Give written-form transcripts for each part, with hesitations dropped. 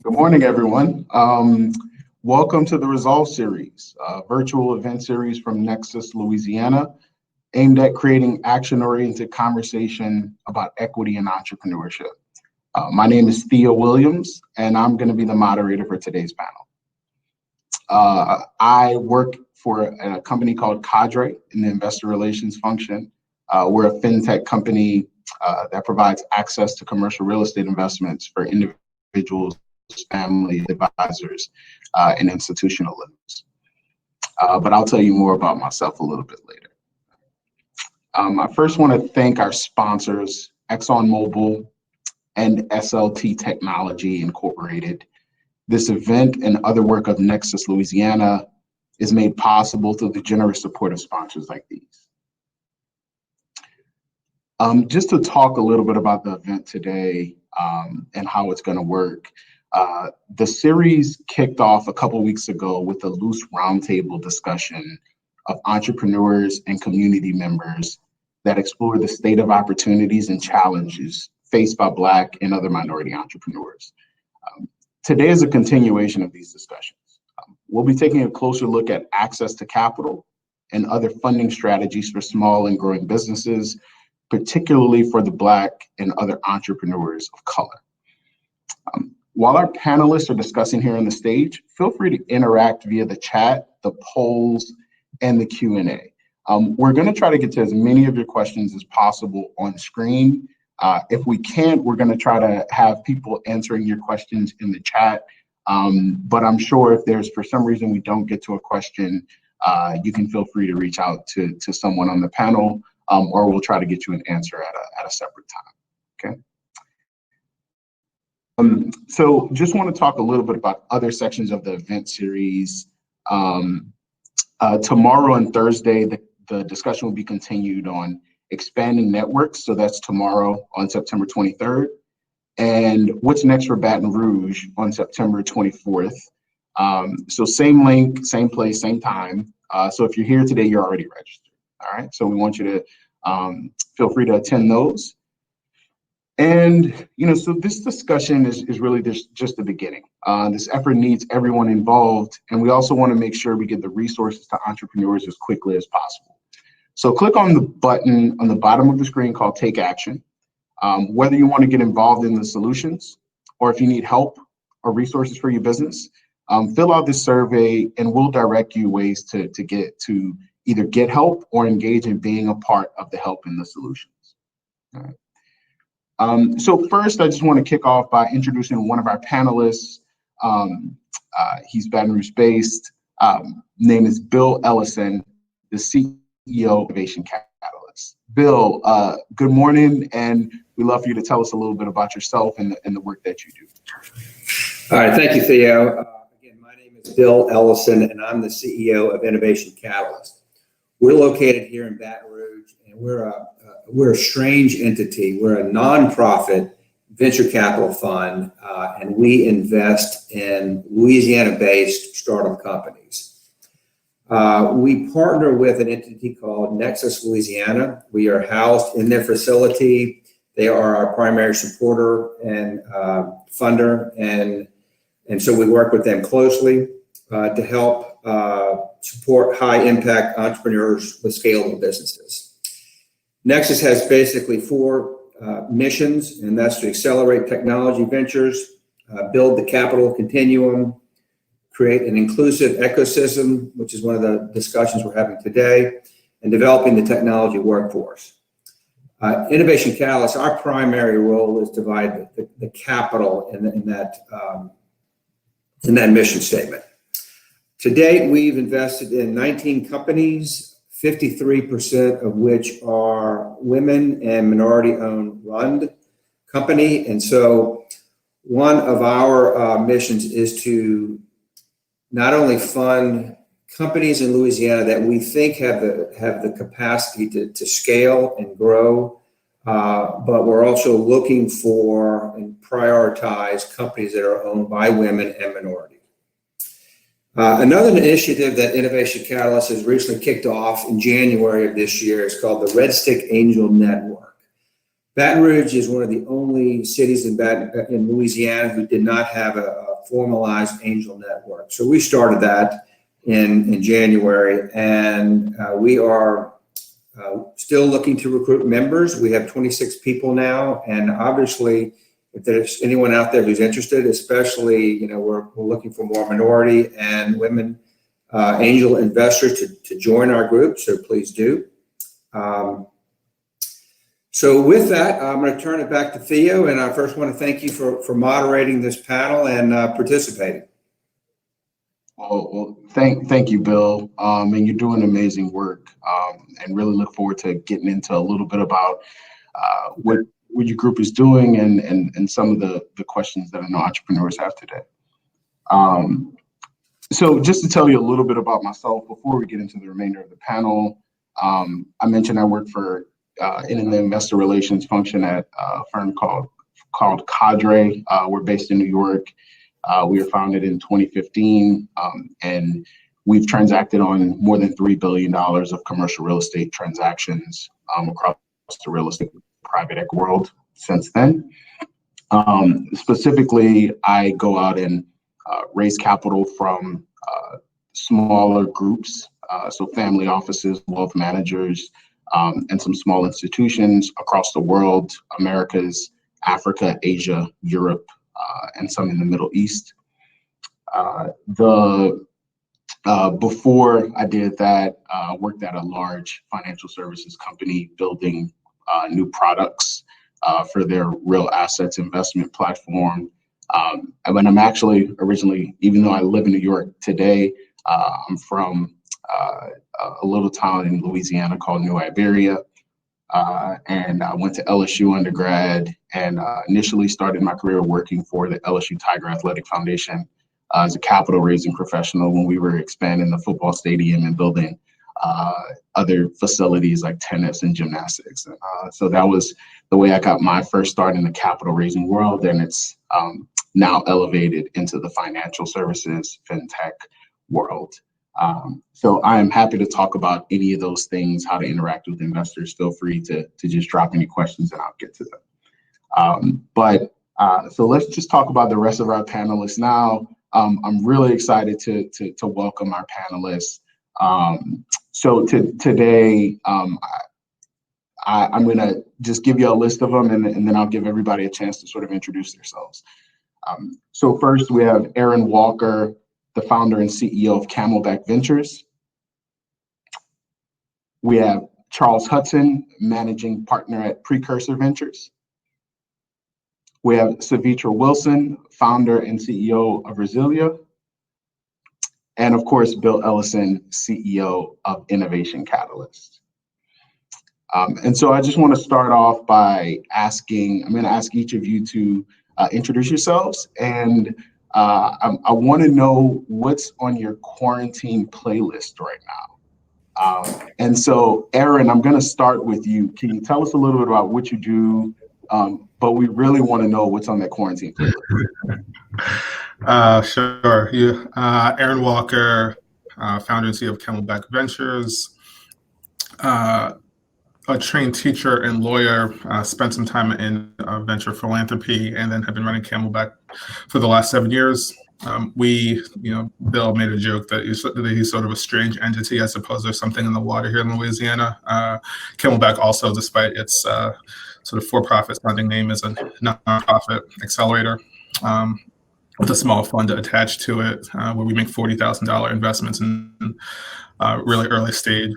Good morning, everyone. Welcome to the Resolve series, a virtual event series from Nexus, Louisiana, aimed at creating action-oriented conversation about equity and entrepreneurship. My name is Theo Williams, and I'm going to be the moderator for today's panel. I work for a company called Cadre in the investor relations function. We're a fintech company that provides access to commercial real estate investments for individuals, family advisors, and institutional lenders. But I'll tell you more about myself a little bit later. I first want to thank our sponsors, ExxonMobil and SLT Technology Incorporated. This event and other work of Nexus Louisiana is made possible through the generous support of sponsors like these. Just to talk a little bit about the event today and how it's going to work. The series kicked off a couple weeks ago with a loose roundtable discussion of entrepreneurs and community members that explore the state of opportunities and challenges faced by Black and other minority entrepreneurs. Today is a continuation of these discussions. We'll be taking a closer look at access to capital and other funding strategies for small and growing businesses, particularly for the Black and other entrepreneurs of color. While our panelists are discussing here on the stage, feel free to interact via the chat, the polls, and the Q&A. We're going to try to get to as many of your questions as possible on screen. If we can't, we're going to try to have people answering your questions in the chat. But I'm sure if there's, for some reason, we don't get to a question, you can feel free to reach out to someone on the panel, or we'll try to get you an answer at a separate time, okay? So just want to talk a little bit about other sections of the event series. Tomorrow and Thursday, the discussion will be continued on expanding networks. So that's tomorrow on September 23rd. And what's next for Baton Rouge on September 24th. So same link, same place, same time. So if you're here today, you're already registered. All right. So we want you to feel free to attend those. And, so this discussion is really just the beginning. This effort needs everyone involved, and we also want to make sure we get the resources to entrepreneurs as quickly as possible. So click on the button on the bottom of the screen called Take Action. Whether you want to get involved in the solutions, or if you need help or resources for your business, fill out this survey and we'll direct you ways to either get help or engage in being a part of the help in the solutions. All right. So first, I just want to kick off by introducing one of our panelists. He's Baton Rouge based. Name is Bill Ellison, the CEO of Innovation Catalyst. Bill, good morning, and we'd love for you to tell us a little bit about yourself and the work that you do. All right, thank you, Theo. Again, my name is Bill Ellison, and I'm the CEO of Innovation Catalyst. We're located here in Baton Rouge, and we're a strange entity. We're a nonprofit venture capital fund, and we invest in Louisiana-based startup companies. We partner with an entity called Nexus Louisiana. We are housed in their facility. They are our primary supporter and funder, and so we work with them closely to help support high-impact entrepreneurs with scalable businesses. Nexus has basically four missions, and that's to accelerate technology ventures, build the capital continuum, create an inclusive ecosystem, which is one of the discussions we're having today, and developing the technology workforce. Innovation Catalyst, our primary role is to provide the capital in that mission statement. To date, we've invested in 19 companies, 53% of which are women and minority-owned run company. And so one of our missions is to not only fund companies in Louisiana that we think have the capacity to scale and grow, but we're also looking for and prioritize companies that are owned by women and minorities. Another initiative that Innovation Catalyst has recently kicked off in January of this year is called the Red Stick Angel Network. Baton Rouge is one of the only cities in Louisiana who did not have a formalized angel network. So we started that in January, and we are still looking to recruit members. We have 26 people now, and obviously, if there's anyone out there who's interested, especially, we're looking for more minority and women angel investors to join our group, so please do. So with that, I'm going to turn it back to Theo, and I first want to thank you for moderating this panel and participating. Well, thank you, Bill. And you're doing amazing work. And really look forward to getting into a little bit about what your group is doing and some of the questions that I know entrepreneurs have today. So just to tell you a little bit about myself before we get into the remainder of the panel, I mentioned I work in the investor relations function at a firm called Cadre. We're based in New York. We were founded in 2015, and we've transacted on more than $3 billion of commercial real estate transactions across the real estate private equity world since then. Specifically, I go out and raise capital from smaller groups, so family offices, wealth managers, and some small institutions across the world, Americas, Africa, Asia, Europe, and some in the Middle East. Before I did that, worked at a large financial services company building new products for their real assets investment platform. And I'm actually originally, even though I live in New York today, I'm from a little town in Louisiana called New Iberia. And I went to LSU undergrad and initially started my career working for the LSU Tiger Athletic Foundation as a capital raising professional when we were expanding the football stadium and building other facilities like tennis and gymnastics. So that was the way I got my first start in the capital raising world. And it's now elevated into the financial services, fintech world. So I am happy to talk about any of those things, how to interact with investors. Feel free to just drop any questions and I'll get to them. So let's just talk about the rest of our panelists now. I'm really excited to welcome our panelists. Today, I'm going to just give you a list of them and then I'll give everybody a chance to sort of introduce themselves. So first we have Aaron Walker, the founder and CEO of Camelback Ventures. We have Charles Hudson, managing partner at Precursor Ventures. We have Sevetri Wilson, founder and CEO of Resilia. And of course, Bill Ellison, CEO of Innovation Catalyst. And so I just want to start off by I'm going to ask each of you to introduce yourselves. And I want to know what's on your quarantine playlist right now. And so, Aaron, I'm going to start with you. Can you tell us a little bit about what you do? But we really want to know what's on that quarantine playlist. Sure. Aaron Walker, founder and CEO of Camelback Ventures. A trained teacher and lawyer, spent some time in venture philanthropy, and then have been running Camelback for the last 7 years. Bill made a joke that he's sort of a strange entity. I suppose there's something in the water here in Louisiana. Camelback also, despite its sort of for-profit sounding name, is a nonprofit accelerator with a small fund attached to it, where we make $40,000 investments in really early stage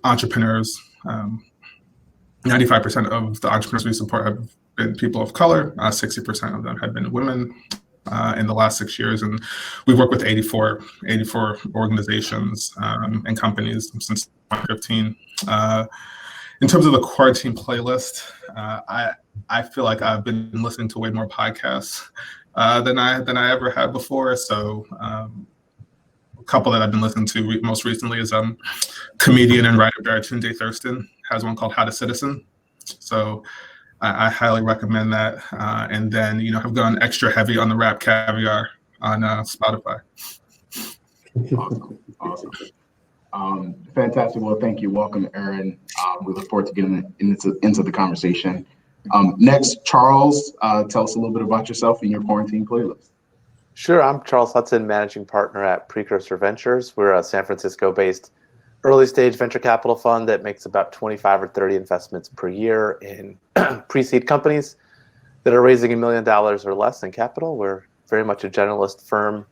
entrepreneurs. 95% of the entrepreneurs we support have been people of color. 60% of them have been women in the last 6 years. And we've worked with 84 organizations and companies since 2015. In terms of the quarantine playlist, I feel like I've been listening to way more podcasts than I ever had before. So a couple that I've been listening to most recently is comedian and writer Baratunde Thurston has one called How to Citizen. So I highly recommend that. And then, have gone extra heavy on the rap caviar on Spotify. Awesome. Fantastic. Well, thank you. Welcome, Aaron. We look forward to getting into the conversation. Next, Charles, tell us a little bit about yourself and your quarantine playlist. Sure. I'm Charles Hudson, managing partner at Precursor Ventures. We're a San Francisco-based early-stage venture capital fund that makes about 25 or 30 investments per year in pre-seed companies that are raising $1 million or less in capital. We're very much a generalist firm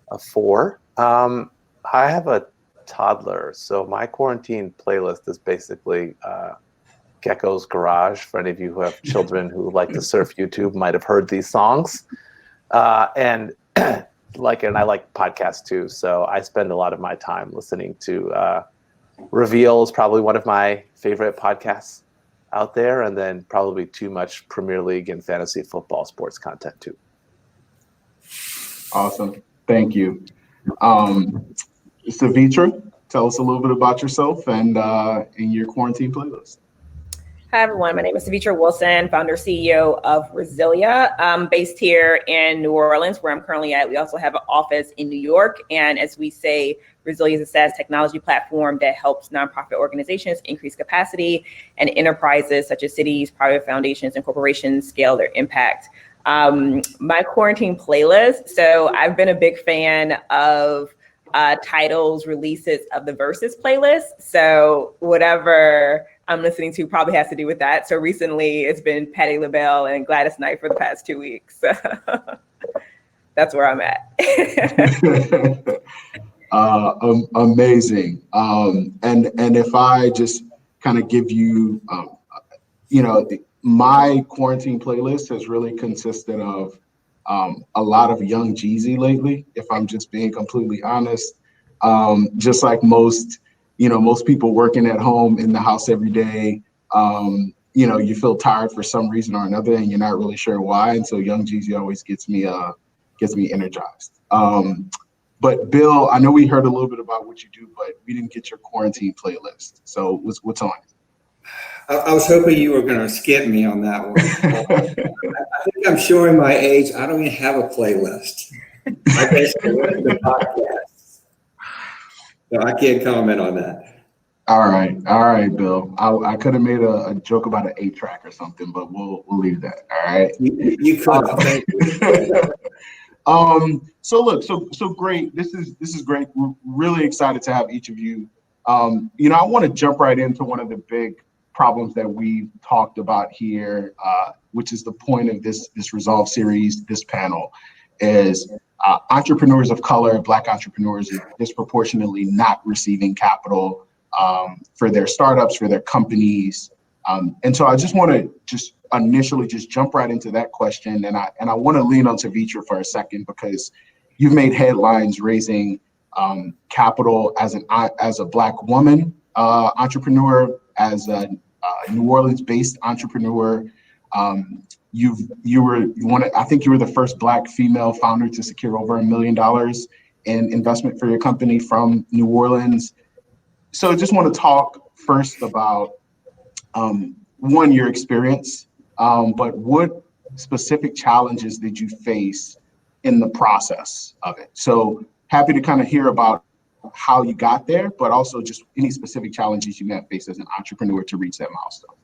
of four. I have a toddler, so my quarantine playlist is basically Gecko's Garage. For any of you who have children who like to surf YouTube, might have heard these songs. And I like podcasts too. So I spend a lot of my time listening to Reveal is probably one of my favorite podcasts out there, and then probably too much Premier League and fantasy football sports content too. Awesome. Thank you. Sevetri, tell us a little bit about yourself and your quarantine playlist. Hi, everyone. My name is Sevetri Wilson, founder CEO of Resilia. I'm based here in New Orleans, where I'm currently at. We also have an office in New York. And as we say, Resilia is a SaaS technology platform that helps nonprofit organizations increase capacity and enterprises such as cities, private foundations, and corporations scale their impact. My quarantine playlist. So I've been a big fan of titles, releases of the Versus playlist. So whatever I'm listening to probably has to do with that. So recently it's been Patti LaBelle and Gladys Knight for the past 2 weeks. So that's where I'm at. Amazing. And if I just kind of give you, my quarantine playlist has really consisted of a lot of Young Jeezy lately, if I'm just being completely honest. Just like most people working at home in the house every day, you feel tired for some reason or another, and you're not really sure why. And so Young Jeezy always gets me energized. But Bill, I know we heard a little bit about what you do, but we didn't get your quarantine playlist. So what's on it? I was hoping you were going to skip me on that one. I think I'm showing my age. I don't even have a playlist. I basically listen to podcasts. So I can't comment on that. All right, Bill. I could have made a joke about an 8-track or something, but we'll leave that. All right. You could. Thank you. So great. This is great. We're really excited to have each of you. I want to jump right into one of the big problems that we've talked about here, which is the point of this Resolve series, this panel, is entrepreneurs of color, Black entrepreneurs, are disproportionately not receiving capital for their startups, for their companies. And so I just want to initially jump right into that question. And I want to lean on Sevetri for a second, because you've made headlines raising capital as a Black woman entrepreneur, as a New Orleans-based entrepreneur. I think you were the first Black female founder to secure over $1 million in investment for your company from New Orleans. So I just want to talk first about your experience, but what specific challenges did you face in the process of it? So happy to kind of hear about how you got there, but also just any specific challenges you may have faced as an entrepreneur to reach that milestone.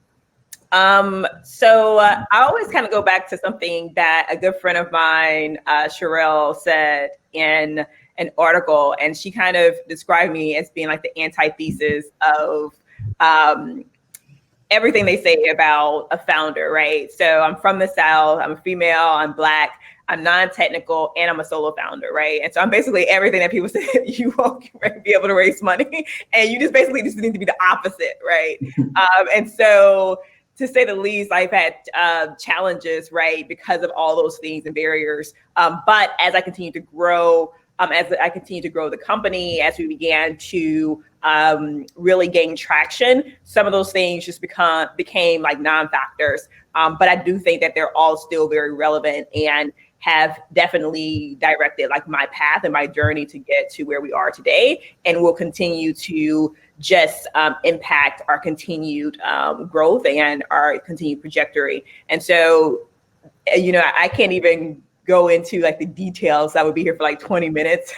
So I always kind of go back to something that a good friend of mine, Sherelle, said in an article, and she kind of described me as being like the antithesis of everything they say about a founder, right? So I'm from the South, I'm a female, I'm Black, I'm non-technical, and I'm a solo founder, right? And so I'm basically everything that people say you won't be able to raise money, and you just basically need to be the opposite, right? And so, to say the least, I've had challenges, right, because of all those things and barriers. But as I continue to grow, the company, as we began to really gain traction, some of those things just became like non-factors. But I do think that they're all still very relevant and have definitely directed like my path and my journey to get to where we are today, and will continue to just impact our continued growth and our continued trajectory. And so, I can't even go into like the details. I would be here for like 20 minutes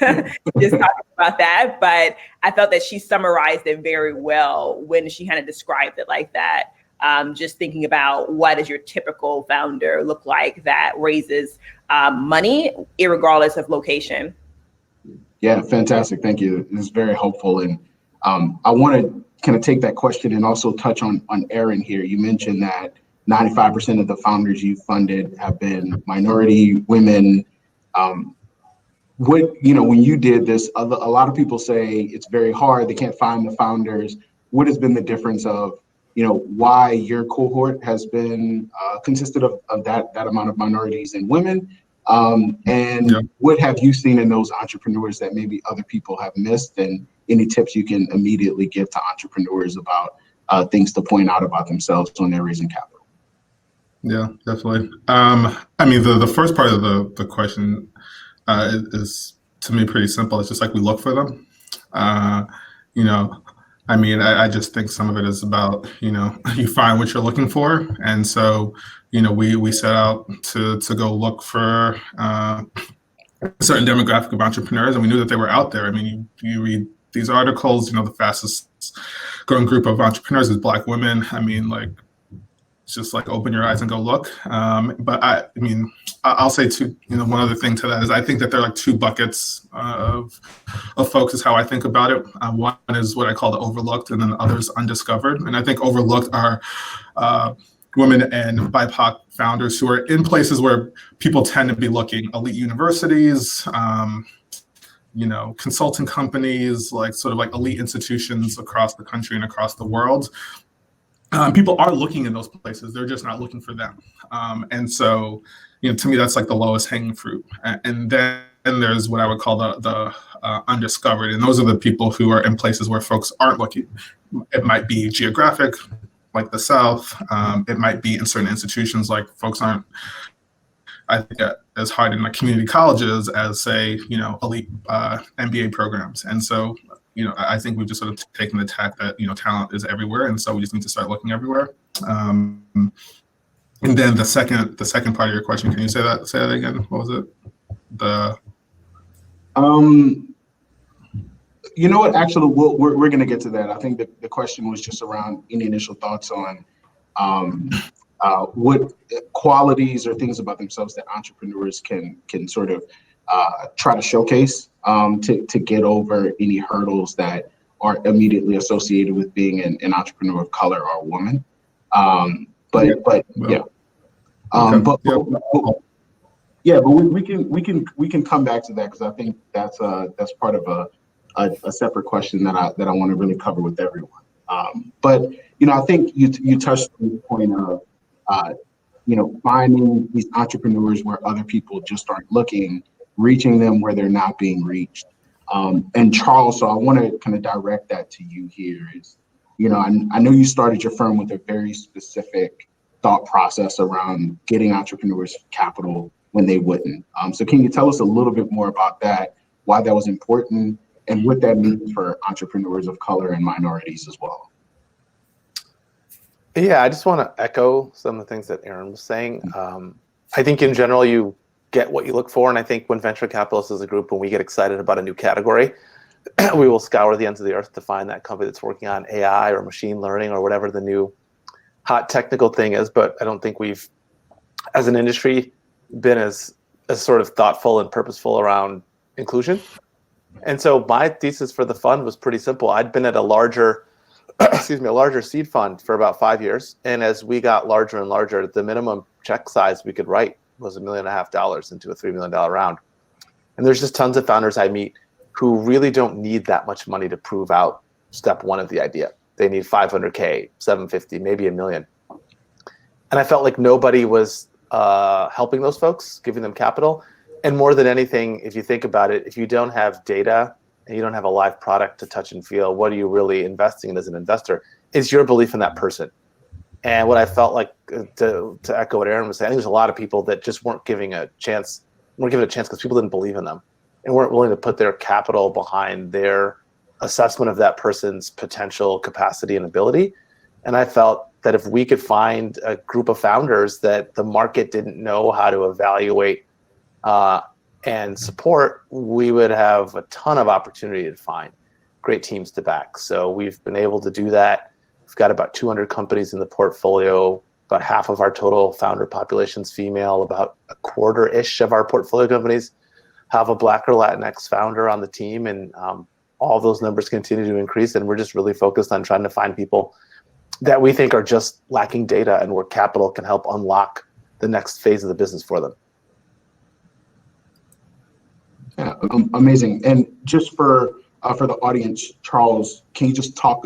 just talking about that. But I felt that she summarized it very well when she kind of described it like that. just thinking about what does your typical founder look like that raises money, irregardless of location. Yeah, fantastic. Thank you. This is very helpful. And I want to kind of take that question and also touch on Aaron here. You mentioned that 95% of the founders you funded have been minority, women. When you did this, a lot of people say it's very hard. They can't find the founders. What has been the difference of, why your cohort has been consisted of that amount of minorities and women? What have you seen in those entrepreneurs that maybe other people have missed, and any tips you can immediately give to entrepreneurs about things to point out about themselves when they're raising capital? Yeah, definitely. The first part of the question is to me pretty simple. It's just like we look for them. I just think some of it is about, you find what you're looking for. And so, we set out to go look for a certain demographic of entrepreneurs, and we knew that they were out there. You read these articles, the fastest growing group of entrepreneurs is Black women. It's just like open your eyes and go look. But I'll say too, one other thing to that is I think that there are like two buckets of folks is how I think about it. One is what I call the overlooked, and then the other is undiscovered. And I think overlooked are women and BIPOC founders who are in places where people tend to be looking: elite universities, consulting companies, like sort of like elite institutions across the country and across the world. People are looking in those places. They're just not looking for them. And so, to me, that's like the lowest hanging fruit. And then there's what I would call the undiscovered. And those are the people who are in places where folks aren't looking. It might be geographic, like the South. It might be in certain institutions, like folks aren't, I think, as hard in like community colleges as, say, elite MBA programs. And so, I think we've just sort of taken the tack that, talent is everywhere. And so we just need to start looking everywhere. And then the second part of your question, can you say that again? What was it? You know what, actually, we're going to get to that. I think that the question was just around any initial thoughts on what qualities or things about themselves that entrepreneurs can sort of try to showcase to get over any hurdles that are immediately associated with being an entrepreneur of color or a woman. But we can come back to that, because I think that's part of a separate question that I want to really cover with everyone. But I think you touched on the point of finding these entrepreneurs where other people just aren't looking, reaching them where they're not being reached. And Charles, so I want to kind of direct that to you here is, I know you started your firm with a very specific thought process around getting entrepreneurs capital when they wouldn't. So can you tell us a little bit more about that, why that was important, and what that means for entrepreneurs of color and minorities as well? Yeah, I just want to echo some of the things that Aaron was saying. I think in general, you get what you look for. And I think when venture capitalists as a group, when we get excited about a new category, we will scour the ends of the earth to find that company that's working on AI or machine learning or whatever the new hot technical thing is. But I don't think we've, as an industry, been as sort of thoughtful and purposeful around inclusion. And so my thesis for the fund was pretty simple. I'd been at a larger seed fund for about 5 years. And as we got larger and larger, the minimum check size we could write was $1.5 million into a $3 million round. And there's just tons of founders I meet who really don't need that much money to prove out step one of the idea. They need 500K, 750, maybe $1 million. And I felt like nobody was helping those folks, giving them capital. And more than anything, if you think about it, if you don't have data and you don't have a live product to touch and feel, what are you really investing in as an investor? Is your belief in that person. And what I felt like, to echo what Aaron was saying, I think there's a lot of people that just weren't given a chance because people didn't believe in them and weren't willing to put their capital behind their assessment of that person's potential capacity and ability. And I felt that if we could find a group of founders that the market didn't know how to evaluate and support, we would have a ton of opportunity to find great teams to back. So we've been able to do that We've got about 200 companies in the portfolio. About half of our total founder population is female. About a quarter-ish of our portfolio companies have a Black or Latinx founder on the team, and all those numbers continue to increase. And we're just really focused on trying to find people that we think are just lacking data and where capital can help unlock the next phase of the business for them. Yeah, amazing. And just for the audience, Charles, can you just talk,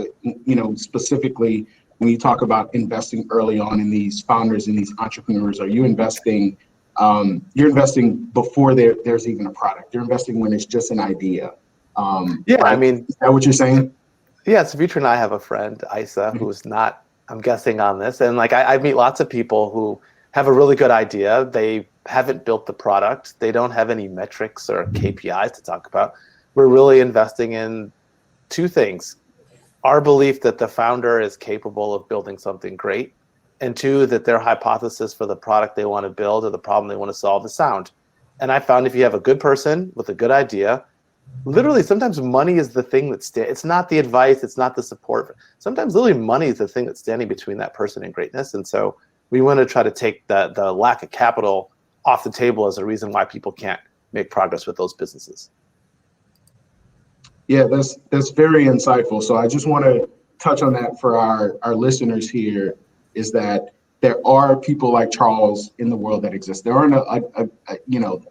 specifically when you talk about investing early on in these founders and these entrepreneurs? Are you investing? You're investing before there's even a product. You're investing when it's just an idea. Yeah, right? Is that what you're saying? Yeah, Sevetri and I have a friend, Isa, who's not, I'm guessing, on this. And I meet lots of people who have a really good idea. They haven't built the product. They don't have any metrics or KPIs to talk about. We're really investing in two things. Our belief that the founder is capable of building something great, and two, that their hypothesis for the product they want to build or the problem they want to solve is sound. And I found if you have a good person with a good idea, literally sometimes money is the thing it's not the advice, it's not the support. Sometimes literally money is the thing that's standing between that person and greatness. And so we want to try to take the lack of capital off the table as a reason why people can't make progress with those businesses. Yeah, that's very insightful. So I just want to touch on that for our listeners here, is that there are people like Charles in the world that exist. There aren't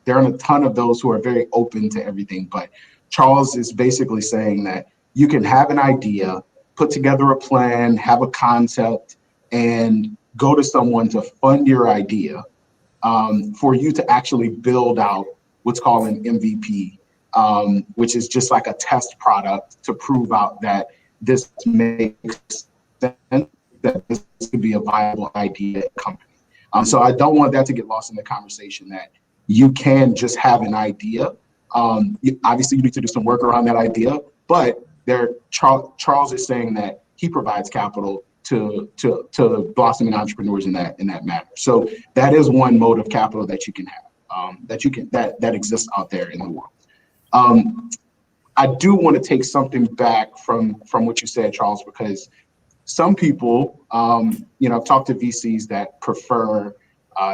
there aren't a ton of those who are very open to everything, but Charles is basically saying that you can have an idea, put together a plan, have a concept, and go to someone to fund your idea for you to actually build out what's called an MVP, which is just like a test product to prove out that this makes sense, that this could be a viable idea company. So I don't want that to get lost in the conversation, that you can just have an idea. Obviously, you need to do some work around that idea, but Charles is saying that he provides capital to blossoming entrepreneurs in that manner. So that is one mode of capital that you can have, that exists out there in the world. I do want to take something back from what you said, Charles, because some people, I've talked to VCs that prefer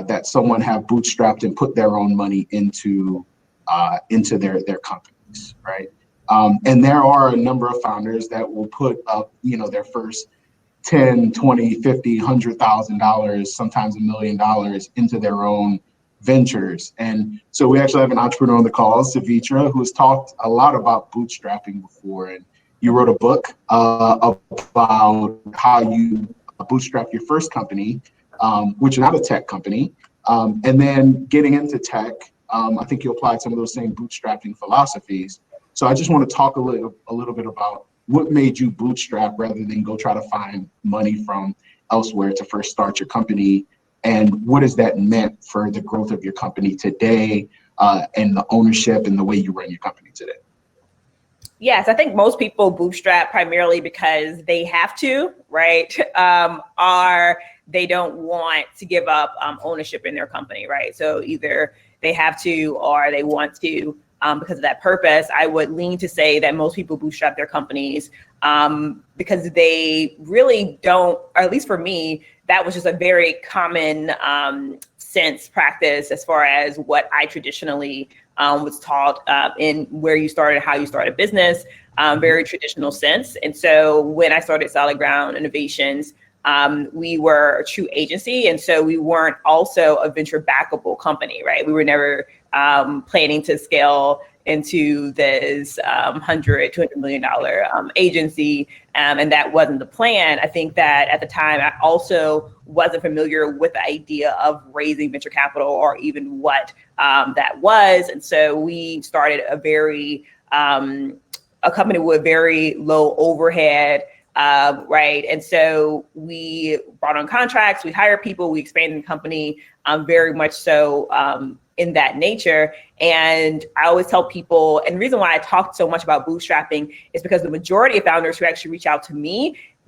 that someone have bootstrapped and put their own money into their companies, right? And there are a number of founders that will put up, their first $10, $20, $50, $100,000, sometimes $1 million into their own ventures. And so we actually have an entrepreneur on the call, Sevetri, who has talked a lot about bootstrapping before. And you wrote a book about how you bootstrap your first company, which is not a tech company. And then getting into tech, I think you applied some of those same bootstrapping philosophies. So I just want to talk a little bit about what made you bootstrap rather than go try to find money from elsewhere to first start your company. And what has that meant for the growth of your company today, and the ownership and the way you run your company today? Yes, I think most people bootstrap primarily because they have to, right? Or they don't want to give up ownership in their company, right? So either they have to or they want to because of that purpose. I would lean to say that most people bootstrap their companies because they really don't, or at least for me, that was just a very common sense practice as far as what I traditionally was taught in where you started, how you start a business, very traditional sense. And so when I started Solid Ground Innovations, we were a true agency. And so we weren't also a venture backable company, right? We were never planning to scale into this $100-200 million agency. And that wasn't the plan. I think that at the time, I also wasn't familiar with the idea of raising venture capital or even what that was. And so we started a company with very low overhead, right? And so we brought on contracts, we hired people, we expanded the company very much so in that nature. And I always tell people, and the reason why I talk so much about bootstrapping is because the majority of founders who actually reach out to me,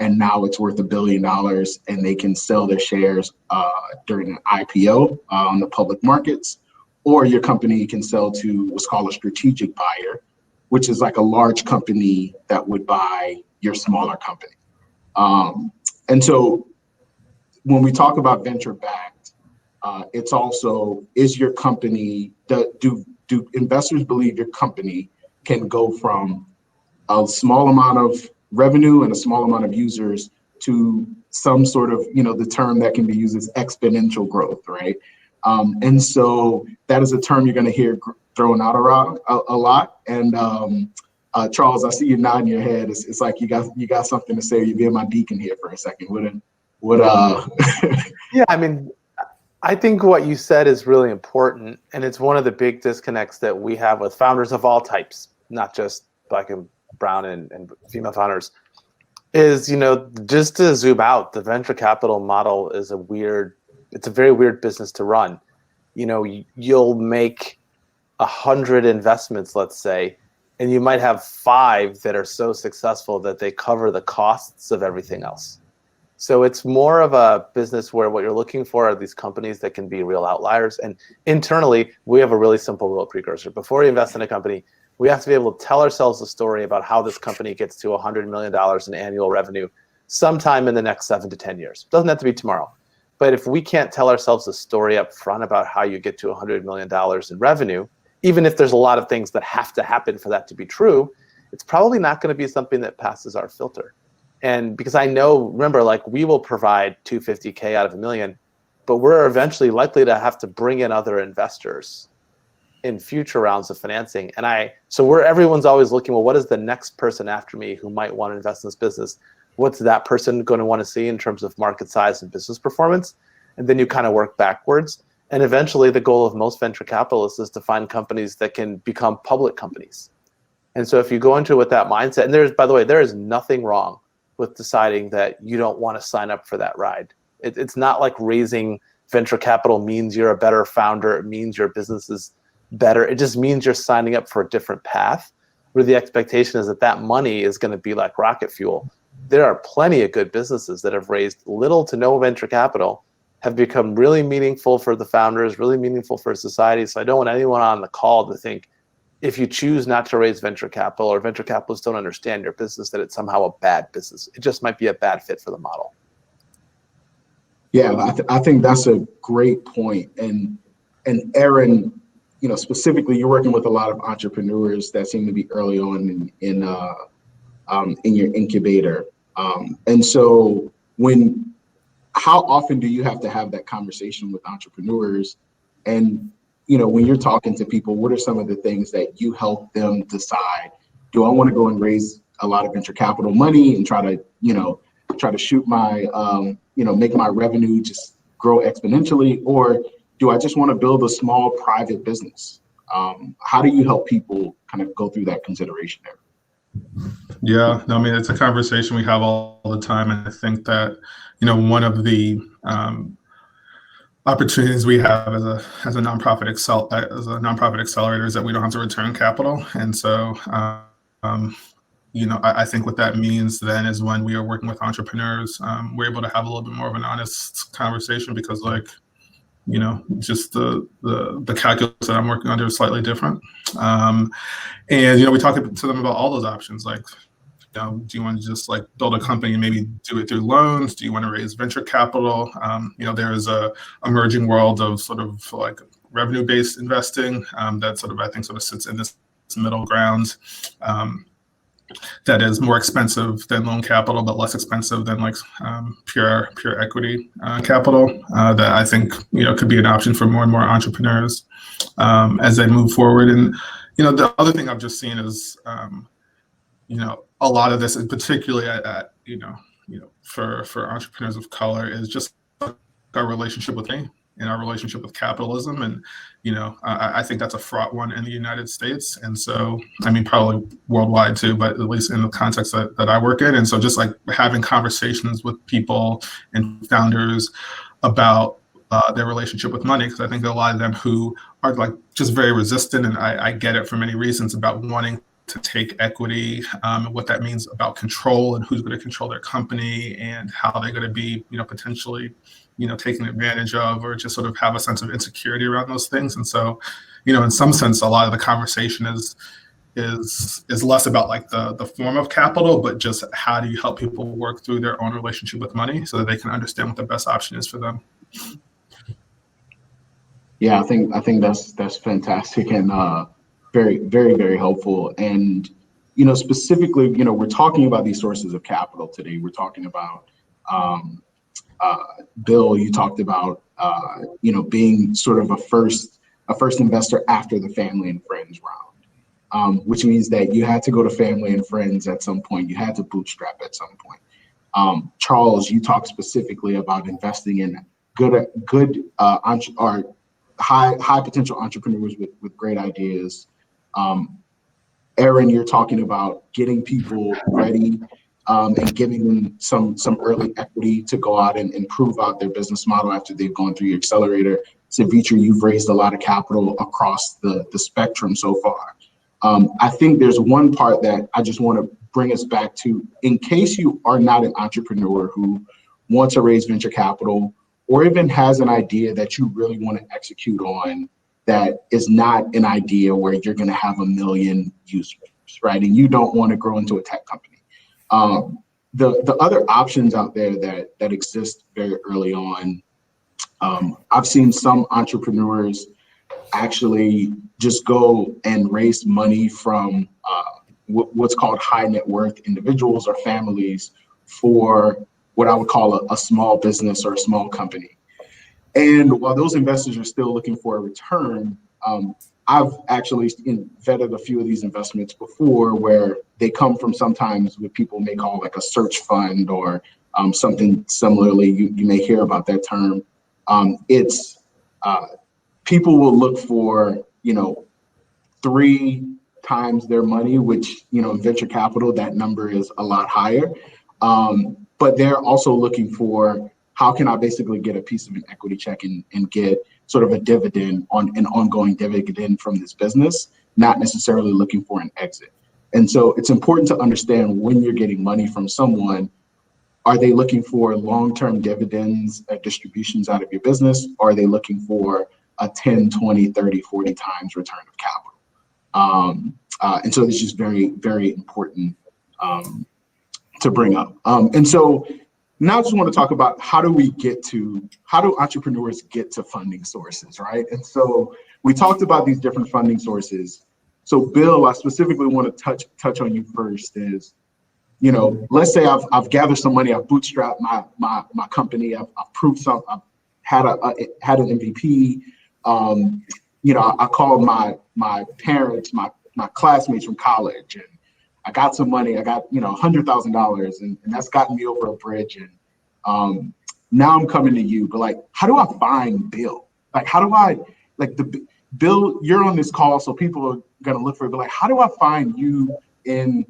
and now it's worth $1 billion, and they can sell their shares during an IPO on the public markets, or your company can sell to what's called a strategic buyer, which is like a large company that would buy your smaller company. And so when we talk about venture backed, it's also, is your company, do investors believe your company can go from a small amount of revenue and a small amount of users to some sort of, the term that can be used as exponential growth, right? And so that is a term you're going to hear thrown out around a lot. And Charles, I see you nodding your head. It's like you got something to say. You're being my deacon here for a second. Yeah, I mean, I think what you said is really important, and it's one of the big disconnects that we have with founders of all types, not just Black and brown and female founders, is, just to zoom out, the venture capital model is it's a very weird business to run. You'll make 100 investments, let's say, and you might have 5 that are so successful that they cover the costs of everything else. So it's more of a business where what you're looking for are these companies that can be real outliers. And internally, we have a really simple rule at Precursor. Before we invest in a company, we have to be able to tell ourselves a story about how this company gets to $100 million in annual revenue sometime in the next 7 to 10 years. It doesn't have to be tomorrow. But if we can't tell ourselves a story up front about how you get to $100 million in revenue, even if there's a lot of things that have to happen for that to be true, it's probably not going to be something that passes our filter. And because I know, remember, like, we will provide $250K out of $1 million, but we're eventually likely to have to bring in other investors in future rounds of financing. And everyone's always looking, well, what is the next person after me who might want to invest in this business? What's that person going to want to see in terms of market size and business performance? And then you kind of work backwards. And eventually the goal of most venture capitalists is to find companies that can become public companies. And so if you go into it with that mindset, and by the way, there is nothing wrong with deciding that you don't want to sign up for that ride. It's not like raising venture capital means you're a better founder. It means your business is better. It just means you're signing up for a different path where the expectation is that money is going to be like rocket fuel. There are plenty of good businesses that have raised little to no venture capital, have become really meaningful for the founders, really meaningful for society. So I don't want anyone on the call to think, if you choose not to raise venture capital or venture capitalists don't understand your business, that it's somehow a bad business. It just might be a bad fit for the model. Yeah, I think that's a great point. And Aaron, specifically, you're working with a lot of entrepreneurs that seem to be early on in your incubator. And so how often do you have to have that conversation with entrepreneurs? And when you're talking to people, what are some of the things that you help them decide? Do I want to go and raise a lot of venture capital money and try to shoot my, make my revenue just grow exponentially? Or do I just want to build a small private business? How do you help people kind of go through that consideration there? Yeah, no, I mean, it's a conversation we have all the time. And I think that, one of the opportunities we have as a nonprofit accelerator is that we don't have to return capital. And so, I think what that means then is when we are working with entrepreneurs, we're able to have a little bit more of an honest conversation because, just the calculus that I'm working under is slightly different. And, we talk to them about all those options, like, do you want to just build a company and maybe do it through loans? Do you want to raise venture capital? There is a emerging world of sort of revenue-based investing that I think sits in this middle ground that is more expensive than loan capital, but less expensive than pure equity capital that I think, could be an option for more and more entrepreneurs as they move forward. And, the other thing I've just seen is, a lot of this, and particularly at for entrepreneurs of color, is just our relationship with money and our relationship with capitalism. And, I think that's a fraught one in the United States. And so, I mean, probably worldwide too, but at least in the context that I work in. And so just having conversations with people and founders about their relationship with money, because I think a lot of them who are just very resistant, and I get it for many reasons, about wanting to take equity, and what that means about control and who's going to control their company and how they're going to be, potentially, taken advantage of, or just sort of have a sense of insecurity around those things. And so, in some sense, a lot of the conversation is less about like the form of capital, but just how do you help people work through their own relationship with money so that they can understand what the best option is for them. Yeah, I think that's fantastic and very, very, very helpful. And specifically, we're talking about these sources of capital today. We're talking about Bill. You talked about being sort of a first investor after the family and friends round, which means that you had to go to family and friends at some point. You had to bootstrap at some point. Charles, you talked specifically about investing in good high potential entrepreneurs with great ideas. Aaron, you're talking about getting people ready and giving them some early equity to go out and prove out their business model after they've gone through your accelerator. Sevetri, you've raised a lot of capital across the spectrum so far. I think there's one part that I just want to bring us back to, in case you are not an entrepreneur who wants to raise venture capital or even has an idea that you really want to execute on that is not an idea where you're going to have 1 million users, right? And you don't want to grow into a tech company. The other options out there that exist very early on, I've seen some entrepreneurs actually just go and raise money from what's called high net worth individuals or families for what I would call a small business or a small company. And while those investors are still looking for a return, I've actually vetted a few of these investments before where they come from sometimes what people may call like a search fund or something similarly. You may hear about that term. It's people will look for, 3 times their money, which, in venture capital, that number is a lot higher. But they're also looking for, how can I basically get a piece of an equity check and get sort of a dividend on an ongoing dividend from this business, not necessarily looking for an exit. And so it's important to understand when you're getting money from someone, are they looking for long-term dividends, distributions out of your business? Or are they looking for a 10, 20, 30, 40 times return of capital? And so this is just very, very important to bring up. And so now I just want to talk about how do entrepreneurs get to funding sources, right? And so we talked about these different funding sources. So Bill, I specifically want to touch on you first is, let's say I've gathered some money, I've bootstrapped my company, I've proved something, I've had an MVP. I called my parents, my classmates from college, and I got some money. I got $100,000, and that's gotten me over a bridge. And now I'm coming to you, but like, how do I find Bill? Like, how do I Bill? You're on this call, so people are gonna look for it. But like, how do I find you in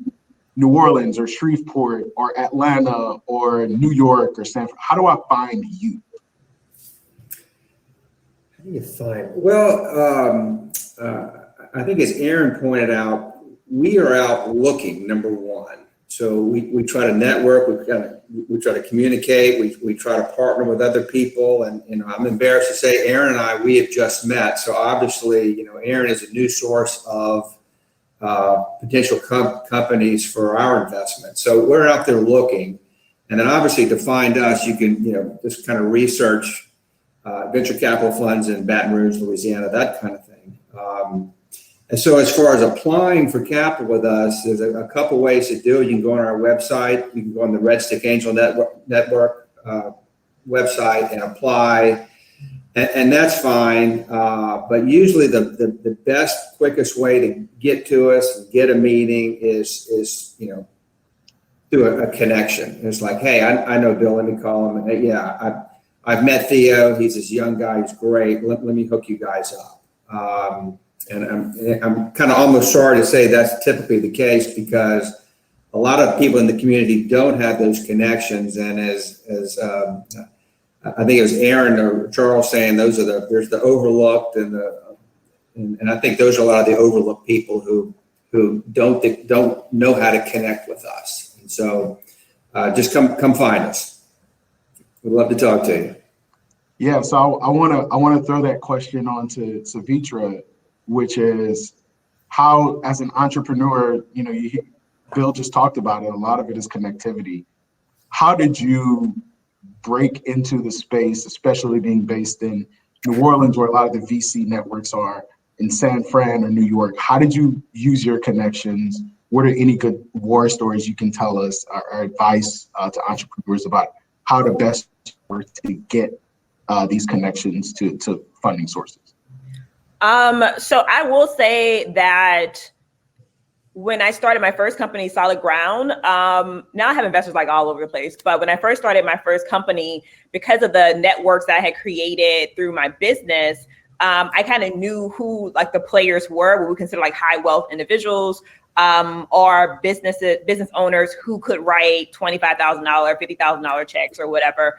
New Orleans or Shreveport or Atlanta or New York or San Francisco? How do I find you? How do you find? Well, I think as Aaron pointed out, we are out looking, number one. So we try to network, we try to communicate, we try to partner with other people. And I'm embarrassed to say Aaron and I, we have just met. So obviously, Aaron is a new source of potential companies for our investment. So we're out there looking. And then obviously to find us, you can, just kind of research venture capital funds in Baton Rouge, Louisiana, that kind of thing. And so as far as applying for capital with us, there's a couple ways to do it. You can go on our website. You can go on the Red Stick Angel Network website and apply. And that's fine. But usually the best, quickest way to get to us and get a meeting is through a connection. It's like, hey, I know Bill. Let me call him. And, hey, yeah, I've met Theo. He's this young guy. He's great. Let me hook you guys up. And I'm kind of almost sorry to say that's typically the case because a lot of people in the community don't have those connections. And as I think it was Aaron or Charles saying, there's the overlooked and I think those are a lot of the overlooked people who who don't know how to connect with us. And so just come find us. We'd love to talk to you. Yeah, so I wanna throw that question on to Sevetri, which is how, as an entrepreneur, Bill just talked about it. A lot of it is connectivity. How did you break into the space, especially being based in New Orleans, where a lot of the VC networks are, in San Fran or New York? How did you use your connections? What are any good war stories you can tell us, or advice to entrepreneurs about how to best work to get these connections to funding sources? So I will say that when I started my first company, Solid Ground, now I have investors like all over the place, but when I first started my first company, because of the networks that I had created through my business, I kind of knew who like the players were, what we consider like high wealth individuals, or business owners who could write $25,000, $50,000 checks or whatever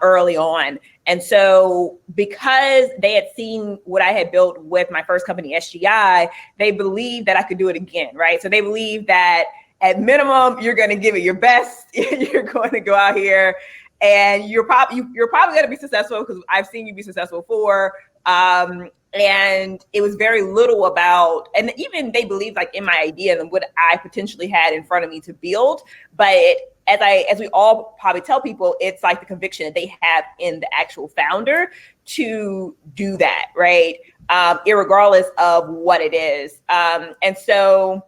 early on. And so because they had seen what I had built with my first company, SGI, they believed that I could do it again, right? So they believed that at minimum, you're going to give it your best. You're going to go out here and you're probably going to be successful because I've seen you be successful before. And it was very little about, and even they believed like in my idea and what I potentially had in front of me to build. But as we all probably tell people, it's like the conviction that they have in the actual founder to do that, right? Irregardless of what it is. And so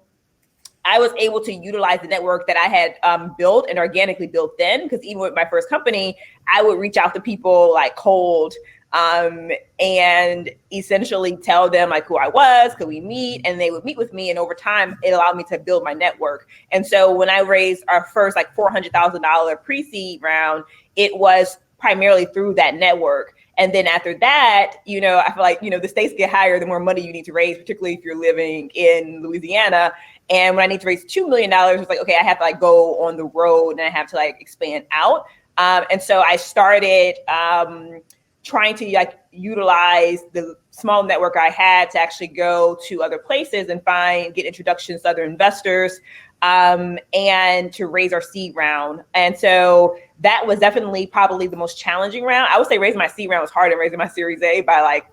I was able to utilize the network that I had built and organically built then, because even with my first company, I would reach out to people like cold, and essentially tell them like who I was, could we meet? And they would meet with me. And over time, it allowed me to build my network. And so when I raised our first like $400,000 pre-seed round, it was primarily through that network. And then after that, I feel like, the stakes get higher, the more money you need to raise, particularly if you're living in Louisiana. And when I need to raise $2 million, it's like, okay, I have to like go on the road and I have to like expand out. And so I started, trying to like utilize the small network I had to actually go to other places and get introductions to other investors, and to raise our seed round. And so that was definitely probably the most challenging round. I would say raising my seed round was harder than raising my Series A by like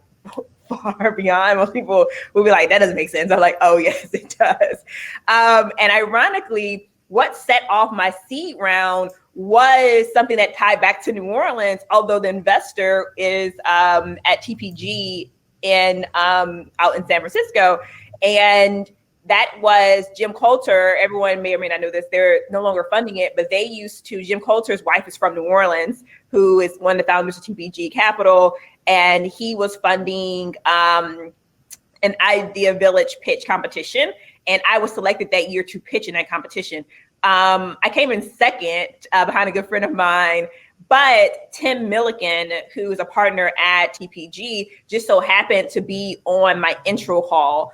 far beyond. Most people would be like, that doesn't make sense. I'm like, oh yes, it does. And ironically, what set off my seed round was something that tied back to New Orleans, although the investor is at TPG out in San Francisco. And that was Jim Coulter. Everyone may or may not know this. They're no longer funding it, but Jim Coulter's wife is from New Orleans, who is one of the founders of TPG Capital. And he was funding an Idea Village pitch competition. And I was selected that year to pitch in that competition. I came in second behind a good friend of mine, but Tim Milliken, who is a partner at TPG, just so happened to be on my intro call,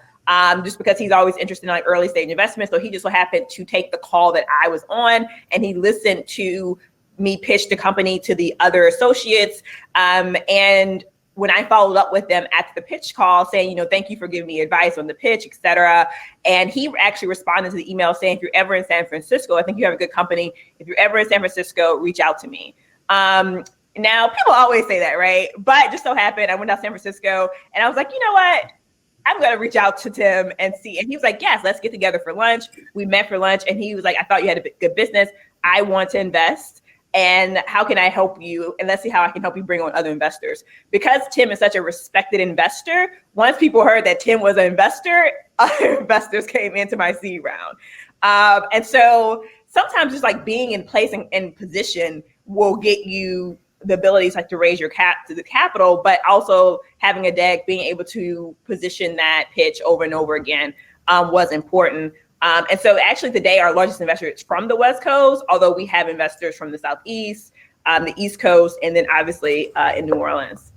just because he's always interested in like early stage investments. So he just so happened to take the call that I was on, and he listened to me pitch the company to the other associates. And when I followed up with them after the pitch call saying, thank you for giving me advice on the pitch, et cetera. And he actually responded to the email saying, if you're ever in San Francisco, I think you have a good company. If you're ever in San Francisco, reach out to me. Now, people always say that, right? But it just so happened, I went out to San Francisco and I was like, you know what? I'm going to reach out to Tim and see. And he was like, yes, let's get together for lunch. We met for lunch and he was like, I thought you had a good business. I want to invest. And how can I help you? And let's see how I can help you bring on other investors. Because Tim is such a respected investor, once people heard that Tim was an investor, other investors came into my seed round. And so sometimes just like being in place and in position will get you the ability to raise your capital, but also having a deck, being able to position that pitch over and over again was important. And so actually today, our largest investor is from the West Coast, although we have investors from the Southeast, the East Coast, and then obviously in New Orleans.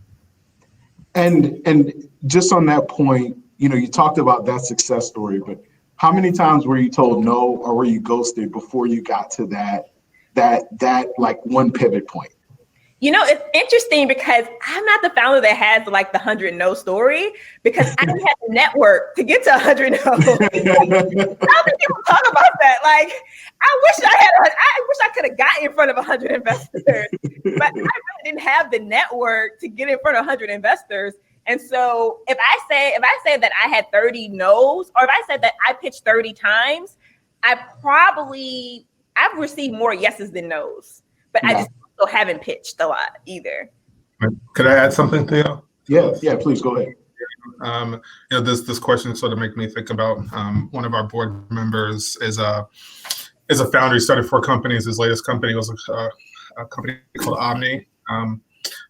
And just on that point, you talked about that success story, but how many times were you told no, or were you ghosted before you got to that like one pivot point? It's interesting because I'm not the founder that has like the 100 no story, because I didn't have the network to get to 100 no. How do people talk about that? Like, I wish I could have got in front of 100 investors, but I really didn't have the network to get in front of 100 investors. And so if I say that I had 30 no's, or if I said that I pitched 30 times, I've received more yeses than no's, but I just also haven't pitched a lot either. Could I add something, Theo? Yeah, please go ahead. This question sort of make me think about one of our board members is a founder. He started 4 companies. His latest company was a company called Omni.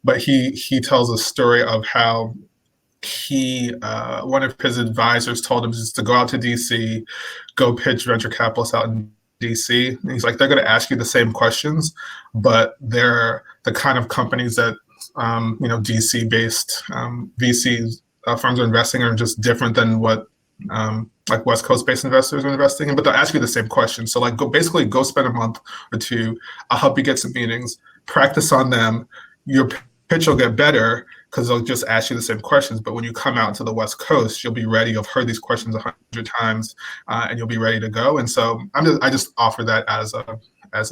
But he tells a story of how one of his advisors told him just to go out to DC, go pitch venture capitalists out in DC. And he's like, they're going to ask you the same questions, but they're the kind of companies that DC-based VC firms are investing in are just different than what like West Coast-based investors are investing in. But they'll ask you the same questions. So like, go spend a month or 2. I'll help you get some meetings, practice on them. Your pitch will get better because they'll just ask you the same questions. But when you come out to the West Coast, you'll be ready. You've heard these questions 100 times, and you'll be ready to go. And so I just offer that as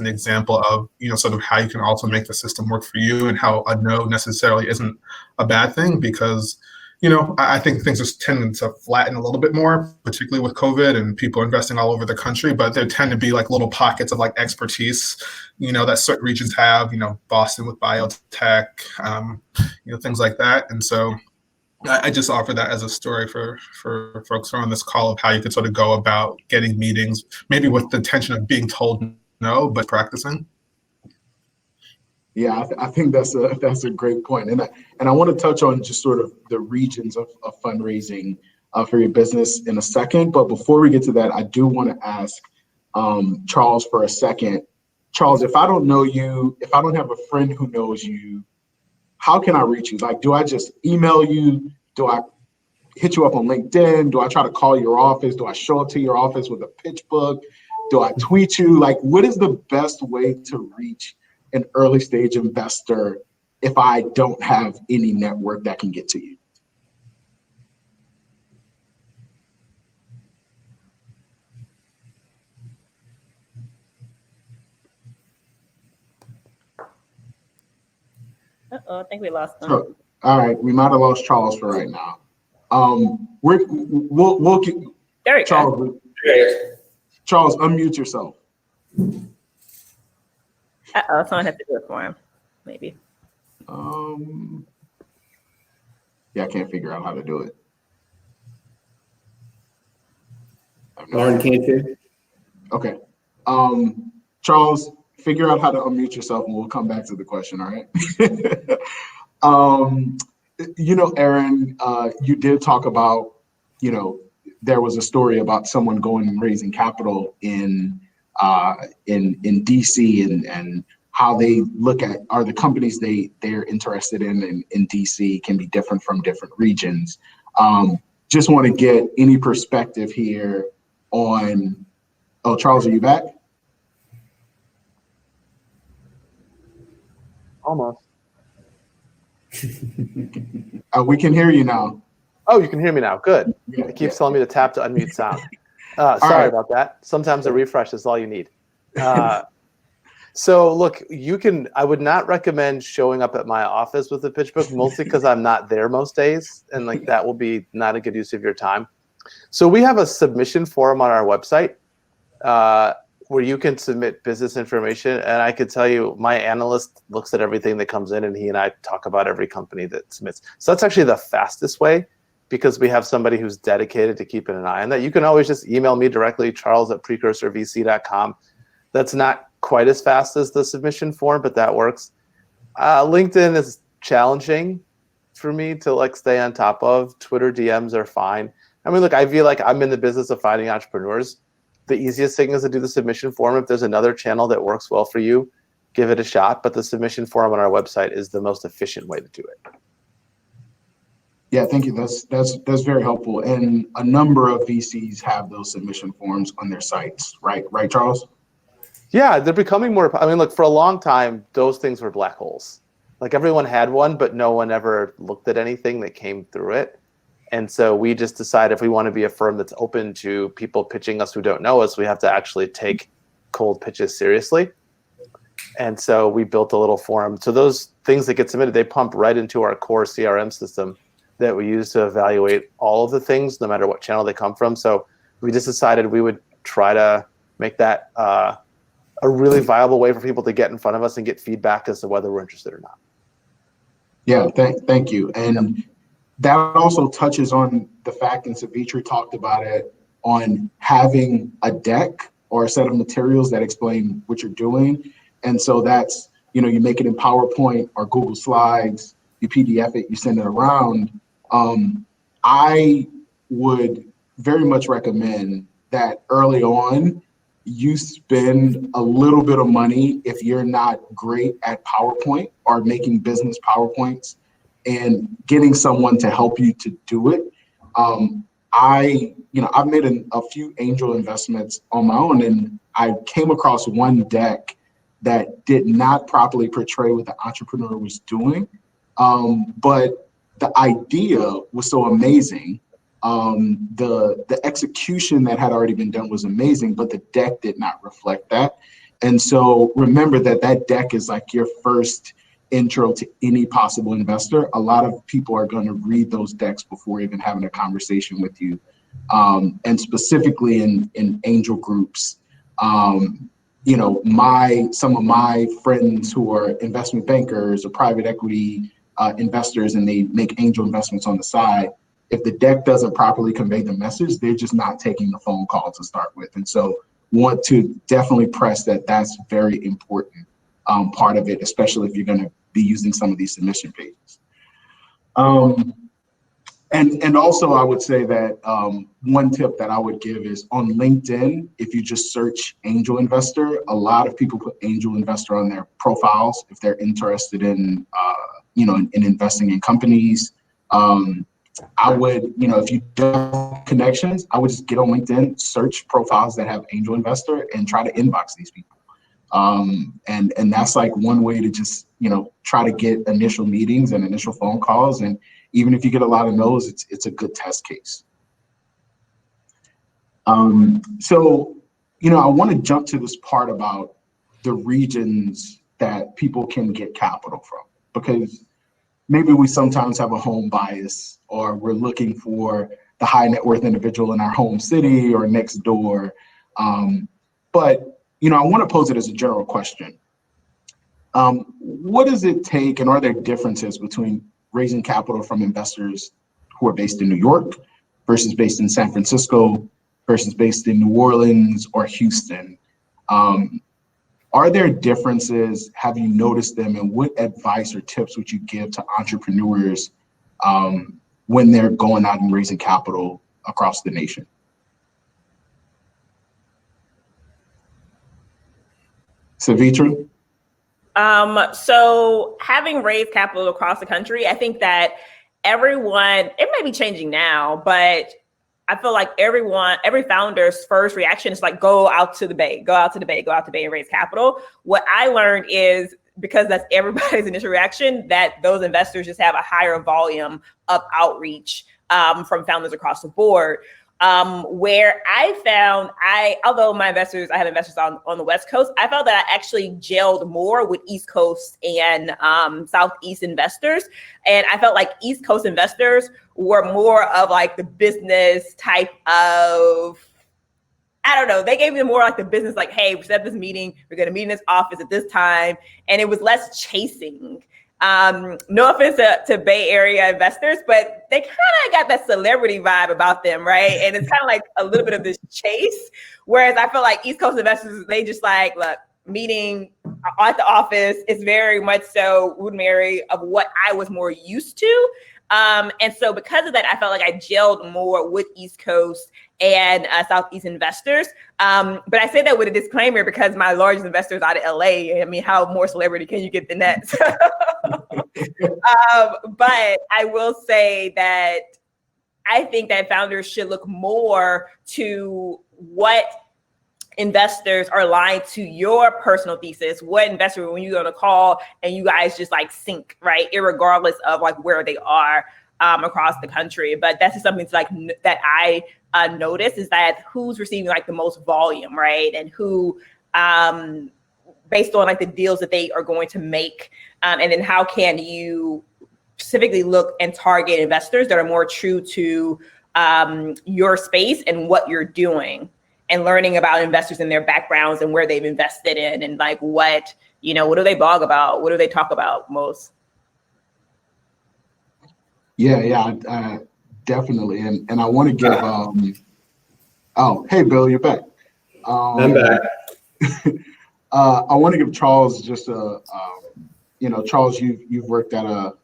an example of sort of how you can also make the system work for you, and how a no necessarily isn't a bad thing, because I think things are tending to flatten a little bit more, particularly with COVID and people investing all over the country. But there tend to be like little pockets of like expertise, that certain regions have, Boston with biotech, things like that. And so I just offer that as a story for folks who are on this call of how you could sort of go about getting meetings, maybe with the intention of being told no, but practicing. Yeah, I think that's a great point, and I want to touch on just sort of the regions of fundraising for your business in a second. But before we get to that, I do want to ask Charles for a second. Charles, if I don't know you, if I don't have a friend who knows you, how can I reach you? Like, do I just email you? Do I hit you up on LinkedIn? Do I try to call your office? Do I show up to your office with a pitch book? Do I tweet you? Like, what is the best way to reach an early stage investor if I don't have any network that can get to you? Uh-oh, I think we lost him. So, all right, we might have lost Charles for right now. We'll keep, there you Charles, go. Charles, unmute yourself. Uh-oh, someone has to do it for him, maybe. Yeah, I can't figure out how to do it. Lauren, can't you? Okay. Charles, figure out how to unmute yourself and we'll come back to the question, all right? Aaron, you did talk about, there was a story about someone going and raising capital in DC and how they look at, are the companies they're interested in DC can be different from different regions. Just want to get any perspective here on, oh, Charles, are you back? Almost. We can hear you now. Oh, you can hear me now. Good. Yeah, It keeps telling me to tap to unmute sound. Sorry about that. Sometimes a refresh is all you need. So look, I would not recommend showing up at my office with a pitch book, mostly because I'm not there most days. And like that will be not a good use of your time. So we have a submission form on our website where you can submit business information. And I could tell you my analyst looks at everything that comes in and he and I talk about every company that submits. So that's actually the fastest way because we have somebody who's dedicated to keeping an eye on that. You can always just email me directly, charles@precursorvc.com. That's not quite as fast as the submission form, but that works. LinkedIn is challenging for me to like stay on top of. Twitter DMs are fine. I mean, look, I feel like I'm in the business of finding entrepreneurs. The easiest thing is to do the submission form. If there's another channel that works well for you, give it a shot. But the submission form on our website is the most efficient way to do it. Yeah, thank you. That's very helpful. And a number of VCs have those submission forms on their sites, right? Right, Charles? Yeah, they're becoming more. I mean, look, for a long time, those things were black holes. Like everyone had one, but no one ever looked at anything that came through it. And so we just decided if we want to be a firm that's open to people pitching us who don't know us, we have to actually take cold pitches seriously. And so we built a little forum. So those things that get submitted, they pump right into our core CRM system that we use to evaluate all of the things, no matter what channel they come from. So we just decided we would try to make that a really viable way for people to get in front of us and get feedback as to whether we're interested or not. Yeah, thank you. And that also touches on the fact, and Sevetri talked about it, on having a deck or a set of materials that explain what you're doing. And so that's, you make it in PowerPoint or Google Slides, you PDF it, you send it around. I would very much recommend that early on, you spend a little bit of money if you're not great at PowerPoint or making business PowerPoints and getting someone to help you to do it. I've made a few angel investments on my own, and I came across one deck that did not properly portray what the entrepreneur was doing. But the idea was so amazing. The execution that had already been done was amazing, but the deck did not reflect that. And so remember that deck is like your first intro to any possible investor. A lot of people are going to read those decks before even having a conversation with you. And specifically in angel groups, some of my friends who are investment bankers or private equity investors, and they make angel investments on the side, if the deck doesn't properly convey the message, they're just not taking the phone call to start with. And so want to definitely press that that's very important part of it, especially if you're going to be using some of these submission pages. And also I would say that one tip that I would give is on LinkedIn, if you just search angel investor, a lot of people put angel investor on their profiles if they're interested in, in investing in companies. I would, if you don't have connections, I would just get on LinkedIn, search profiles that have angel investor and try to inbox these people. And that's like one way to just, try to get initial meetings and initial phone calls. And even if you get a lot of no's, it's a good test case. So, I want to jump to this part about the regions that people can get capital from, because maybe we sometimes have a home bias, or we're looking for the high net worth individual in our home city or next door. But, I want to pose it as a general question. What does it take, and are there differences between raising capital from investors who are based in New York versus based in San Francisco versus based in New Orleans or Houston? Are there differences? Have you noticed them? And what advice or tips would you give to entrepreneurs when they're going out and raising capital across the nation? Sevetri? So having raised capital across the country, I think that everyone, it may be changing now, but I feel like every founder's first reaction is like, go out to the Bay and raise capital. What I learned is, because that's everybody's initial reaction, that those investors just have a higher volume of outreach from founders across the board. Where I found, although I have investors on the West Coast, I felt that I actually gelled more with East Coast and Southeast investors. And I felt like East Coast investors were more of like the business type of, I don't know, they gave me more like the business, like, hey, we set this meeting, we're going to meet in this office at this time. And it was less chasing. No offense to Bay Area investors, but they kind of got that celebrity vibe about them, right? And it's kind of like a little bit of this chase. Whereas I feel like East Coast investors, they just like, look, meeting at the office is very much so Wood Mary of what I was more used to. And so because of that, I felt like I gelled more with East Coast and Southeast investors. But I say that with a disclaimer because my largest investor is out of LA. I mean, how more celebrity can you get than that? But I will say that I think that founders should look more to what investors are lying to your personal thesis, what investor, when you go to call and you guys just like sync, right? Irregardless of like where they are across the country. But that's just something to, like that I notice, is that who's receiving like the most volume, right? And who, based on like the deals that they are going to make. And then how can you specifically look and target investors that are more true to your space and what you're doing, and learning about investors and their backgrounds and where they've invested in, and like what do they blog about? What do they talk about most? Yeah, definitely. And I want to give, oh, hey, Bill, you're back. I'm back. I want to give Charles just Charles, you've worked at a,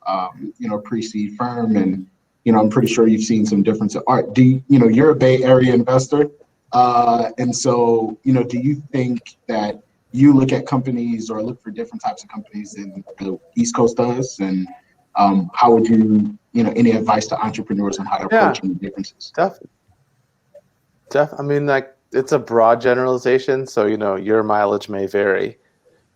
pre-seed firm, and, I'm pretty sure you've seen some difference in art. You're a Bay Area investor. And so, do you think that you look at companies or look for different types of companies than the East Coast does? And how would you, any advice to entrepreneurs on how to approach any differences? I mean, like, it's a broad generalization, so, your mileage may vary.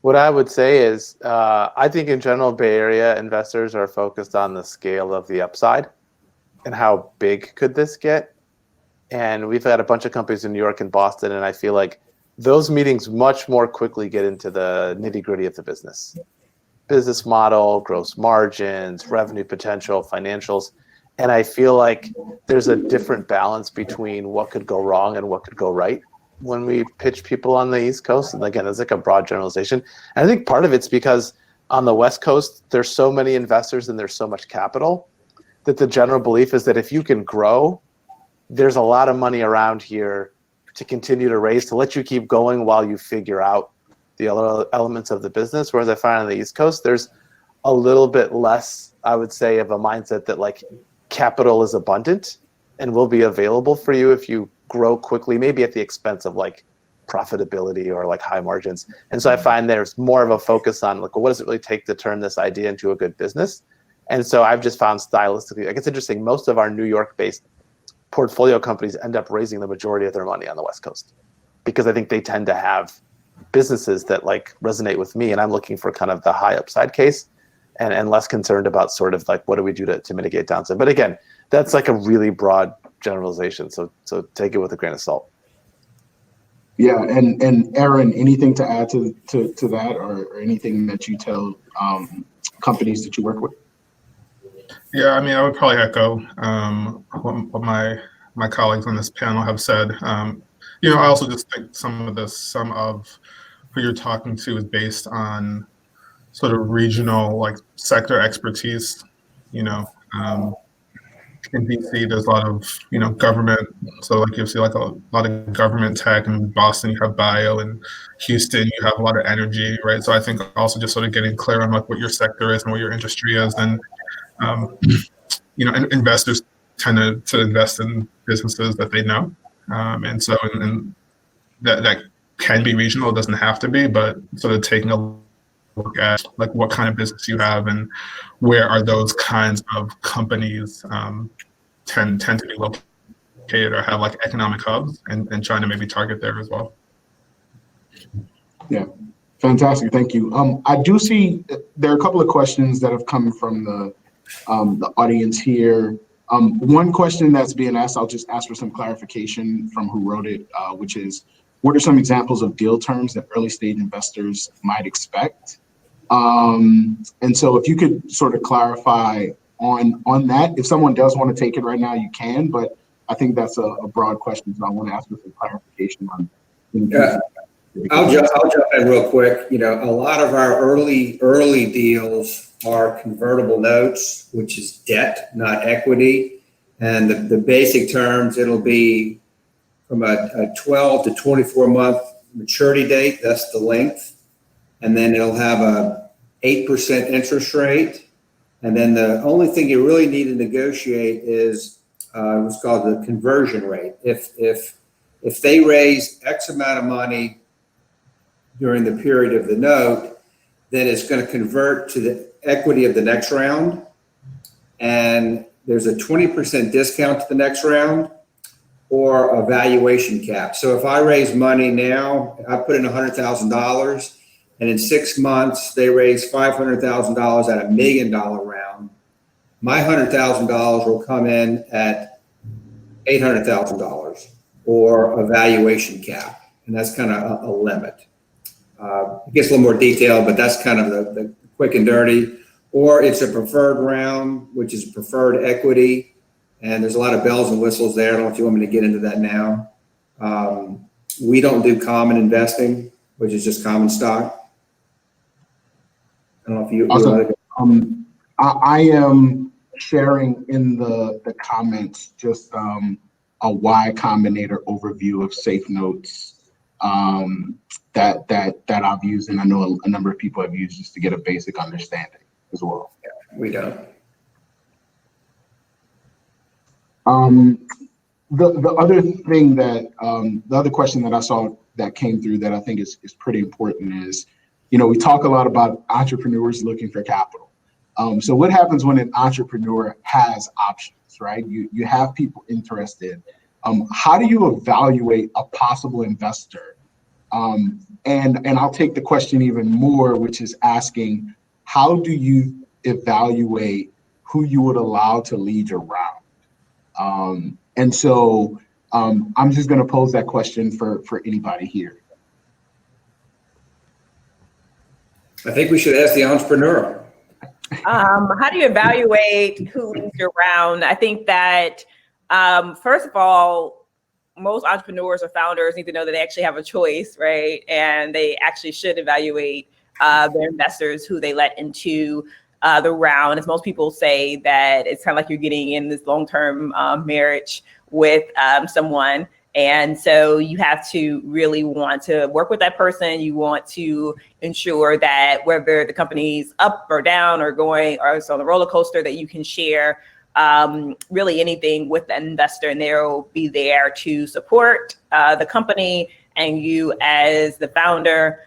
What I would say is, I think in general, Bay Area investors are focused on the scale of the upside and how big could this get. And we've had a bunch of companies in New York and Boston, and I feel like those meetings much more quickly get into the nitty-gritty of the business model, gross margins, revenue potential, financials. And I feel like there's a different balance between what could go wrong and what could go right when we pitch people on the East Coast. And again, it's like a broad generalization. And I think part of it's because on the West Coast, there's so many investors and there's so much capital that the general belief is that if you can grow, there's a lot of money around here to continue to raise, to let you keep going while you figure out the other elements of the business. Whereas I find on the East Coast, there's a little bit less, I would say, of a mindset that like capital is abundant and will be available for you if you grow quickly, maybe at the expense of like profitability or like high margins. And so I find there's more of a focus on like, well, what does it really take to turn this idea into a good business? And so I've just found stylistically, like, it's interesting, most of our New York-based portfolio companies end up raising the majority of their money on the West Coast, because I think they tend to have businesses that like resonate with me, and I'm looking for kind of the high upside case and less concerned about sort of like, what do we do to mitigate downside? But again, that's like a really broad generalization. So take it with a grain of salt. Yeah. And Aaron, anything to add to that, or anything that you tell companies that you work with? Yeah, I mean, I would probably echo what my colleagues on this panel have said. I also just think some of who you're talking to is based on sort of regional like sector expertise. In DC, there's a lot of government. So like you'll see like a lot of government tech. In Boston, you have bio, and Houston, you have a lot of energy, right? So I think also just sort of getting clear on like what your sector is and what your industry is, and investors tend to invest in businesses that they know, and so and that can be regional. It doesn't have to be, but sort of taking a look at like what kind of business you have and where are those kinds of companies tend to be located or have like economic hubs, and trying to maybe target there as well. Yeah, fantastic. Thank you. I do see there are a couple of questions that have come from the audience here. One question that's being asked, I'll just ask for some clarification from who wrote it, which is, what are some examples of deal terms that early stage investors might expect? And so if you could sort of clarify on that, if someone does want to take it right now, you can, but I think that's a broad question, so I want to ask for some clarification on. Yeah, I'll jump in real quick. A lot of our early deals are convertible notes, which is debt, not equity. And the basic terms, it'll be from a 12 to 24 month maturity date. That's the length. And then it'll have a 8% interest rate. And then the only thing you really need to negotiate is what's called the conversion rate. If they raise X amount of money during the period of the note, then it's going to convert to the equity of the next round. And there's a 20% discount to the next round. or a valuation cap. So if I raise money now, I put in $100,000, and in 6 months they raise $500,000 at $1 million round, my $100,000 will come in at $800,000 or a valuation cap, and that's kind of a limit. It gets a little more detailed, but that's kind of the quick and dirty. Or it's a preferred round, which is preferred equity, and there's a lot of bells and whistles there. I don't know if you want me to get into that now. We don't do common investing, which is just common stock. I don't know if you. Awesome. I am sharing in the comments just a Y Combinator overview of safe notes that I've used, and I know a number of people have used just to get a basic understanding as well. Yeah, we don't. The other thing that the other question that I saw that came through that I think is pretty important is, we talk a lot about entrepreneurs looking for capital. So what happens when an entrepreneur has options, right? You have people interested. How do you evaluate a possible investor? And I'll take the question even more, which is asking, how do you evaluate who you would allow to lead your round? And so I'm just going to pose that question for anybody here. I think we should ask the entrepreneur. How do you evaluate who leads your round? I think that, first of all, most entrepreneurs or founders need to know that they actually have a choice, right? And they actually should evaluate their investors, who they let into the round. As most people say, that it's kind of like you're getting in this long-term marriage with someone. And so you have to really want to work with that person. You want to ensure that whether the company's up or down or going or it's on the roller coaster, that you can share really anything with the investor, and they'll be there to support the company and you as the founder.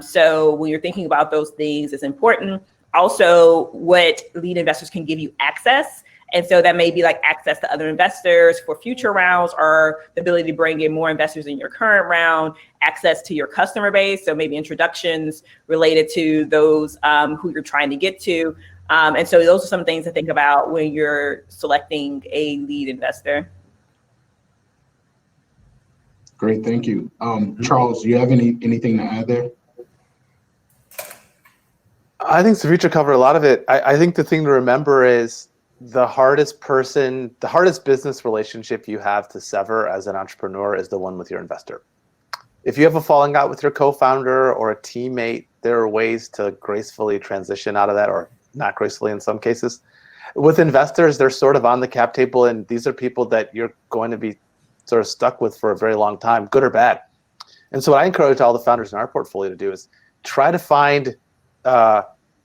So when you're thinking about those things, it's important. Also, what lead investors can give you access. And so that may be like access to other investors for future rounds, or the ability to bring in more investors in your current round, access to your customer base. So maybe introductions related to those who you're trying to get to. And so those are some things to think about when you're selecting a lead investor. Great, thank you. Charles, do you have anything to add there? I think Sevetri covered a lot of it. I think the thing to remember is the hardest business relationship you have to sever as an entrepreneur is the one with your investor. If you have a falling out with your co-founder or a teammate, there are ways to gracefully transition out of that, or not gracefully in some cases. With investors, they're sort of on the cap table, and these are people that you're going to be sort of stuck with for a very long time, good or bad. And so what I encourage all the founders in our portfolio to do is try to find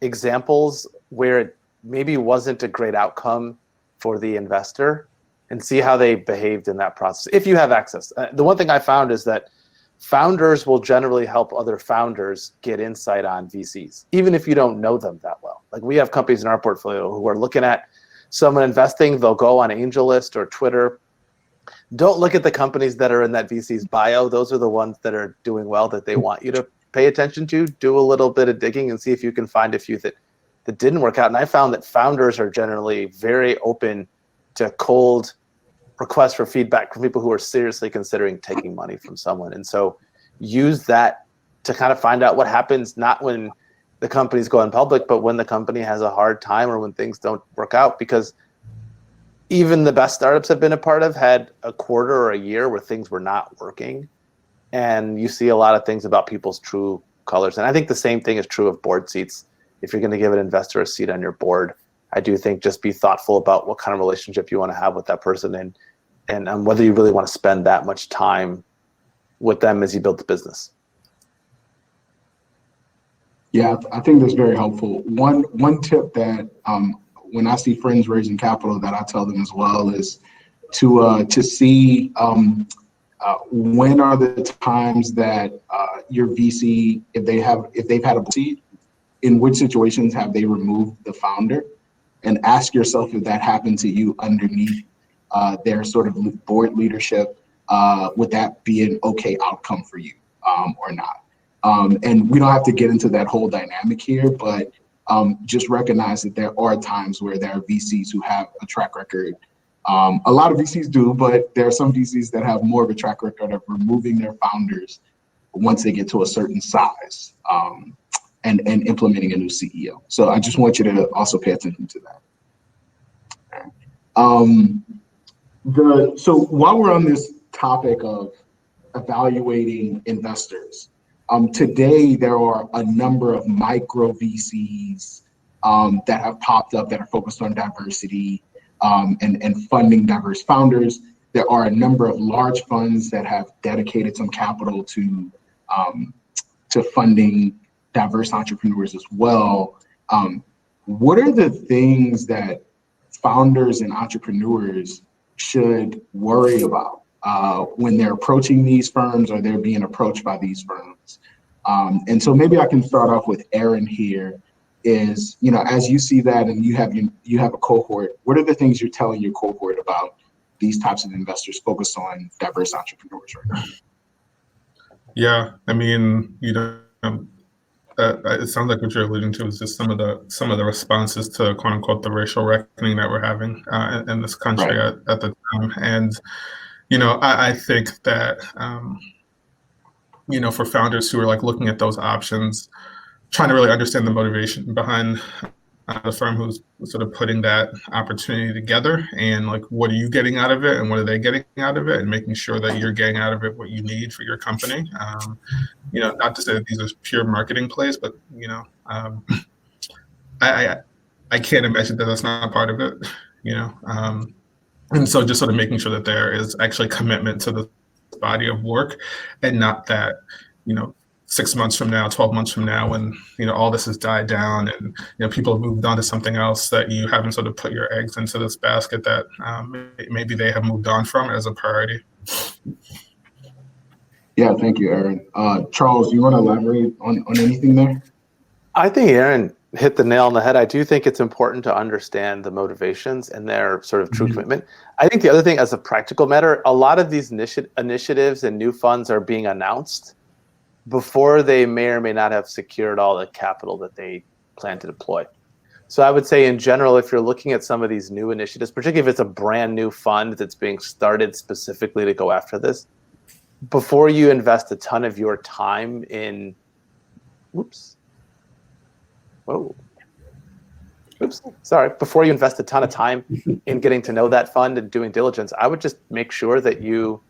examples where it maybe wasn't a great outcome for the investor, and see how they behaved in that process, if you have access. The one thing I found is that founders will generally help other founders get insight on VCs, even if you don't know them that well. Like, we have companies in our portfolio who are looking at someone investing, they'll go on AngelList or Twitter. Don't look at the companies that are in that VC's bio. Those are the ones that are doing well, that they want you to pay attention to. Do a little bit of digging and see if you can find a few that didn't work out. And I found that founders are generally very open to cold requests for feedback from people who are seriously considering taking money from someone. And so use that to kind of find out what happens, not when the company's going public, but when the company has a hard time or when things don't work out. Because even the best startups I've been a part of had a quarter or a year where things were not working. And you see a lot of things about people's true colors. And I think the same thing is true of board seats. If you're going to give an investor a seat on your board, I do think just be thoughtful about what kind of relationship you want to have with that person, and whether you really want to spend that much time with them as you build the business. Yeah, I think that's very helpful. One tip that when I see friends raising capital, that I tell them as well, is to see when are the times that your VC, if they've had a seat, in which situations have they removed the founder, and ask yourself if that happened to you underneath their sort of board leadership, would that be an okay outcome for you or not? And we don't have to get into that whole dynamic here, but just recognize that there are times where there are VCs who have a track record. A lot of VCs do, but there are some VCs that have more of a track record of removing their founders once they get to a certain size, and implementing a new CEO. So I just want you to also pay attention to that. So while we're on this topic of evaluating investors, today there are a number of micro VCs that have popped up that are focused on diversity and funding diverse founders. There are a number of large funds that have dedicated some capital to funding diverse entrepreneurs as well. What are the things that founders and entrepreneurs should worry about when they're approaching these firms or they're being approached by these firms? And so maybe I can start off with Aaron here. Is, as you see that and you have a cohort, what are the things you're telling your cohort about these types of investors focused on diverse entrepreneurs right now? Yeah, I mean, it sounds like what you're alluding to is just some of the responses to quote unquote the racial reckoning that we're having in this country at the time. And I think that for founders who are like looking at those options, trying to really understand the motivation behind the firm who's sort of putting that opportunity together, and like, what are you getting out of it and what are they getting out of it, and making sure that you're getting out of it what you need for your company. Not to say that these are pure marketing plays, but I can't imagine that that's not part of it, and so just sort of making sure that there is actually commitment to the body of work, and not that 6 months from now, 12 months from now, when all this has died down and people have moved on to something else, that you haven't sort of put your eggs into this basket that maybe they have moved on from as a priority. Yeah, thank you, Aaron. Charles, you want to elaborate on anything there? I think Aaron hit the nail on the head. I do think it's important to understand the motivations and their sort of true commitment. I think the other thing, as a practical matter, a lot of these initiatives and new funds are being announced before they may or may not have secured all the capital that they plan to deploy. So I would say in general, if you're looking at some of these new initiatives, particularly if it's a brand new fund that's being started specifically to go after this, before you invest a ton of your time in, before you invest a ton of time in getting to know that fund and doing diligence, I would just make sure that you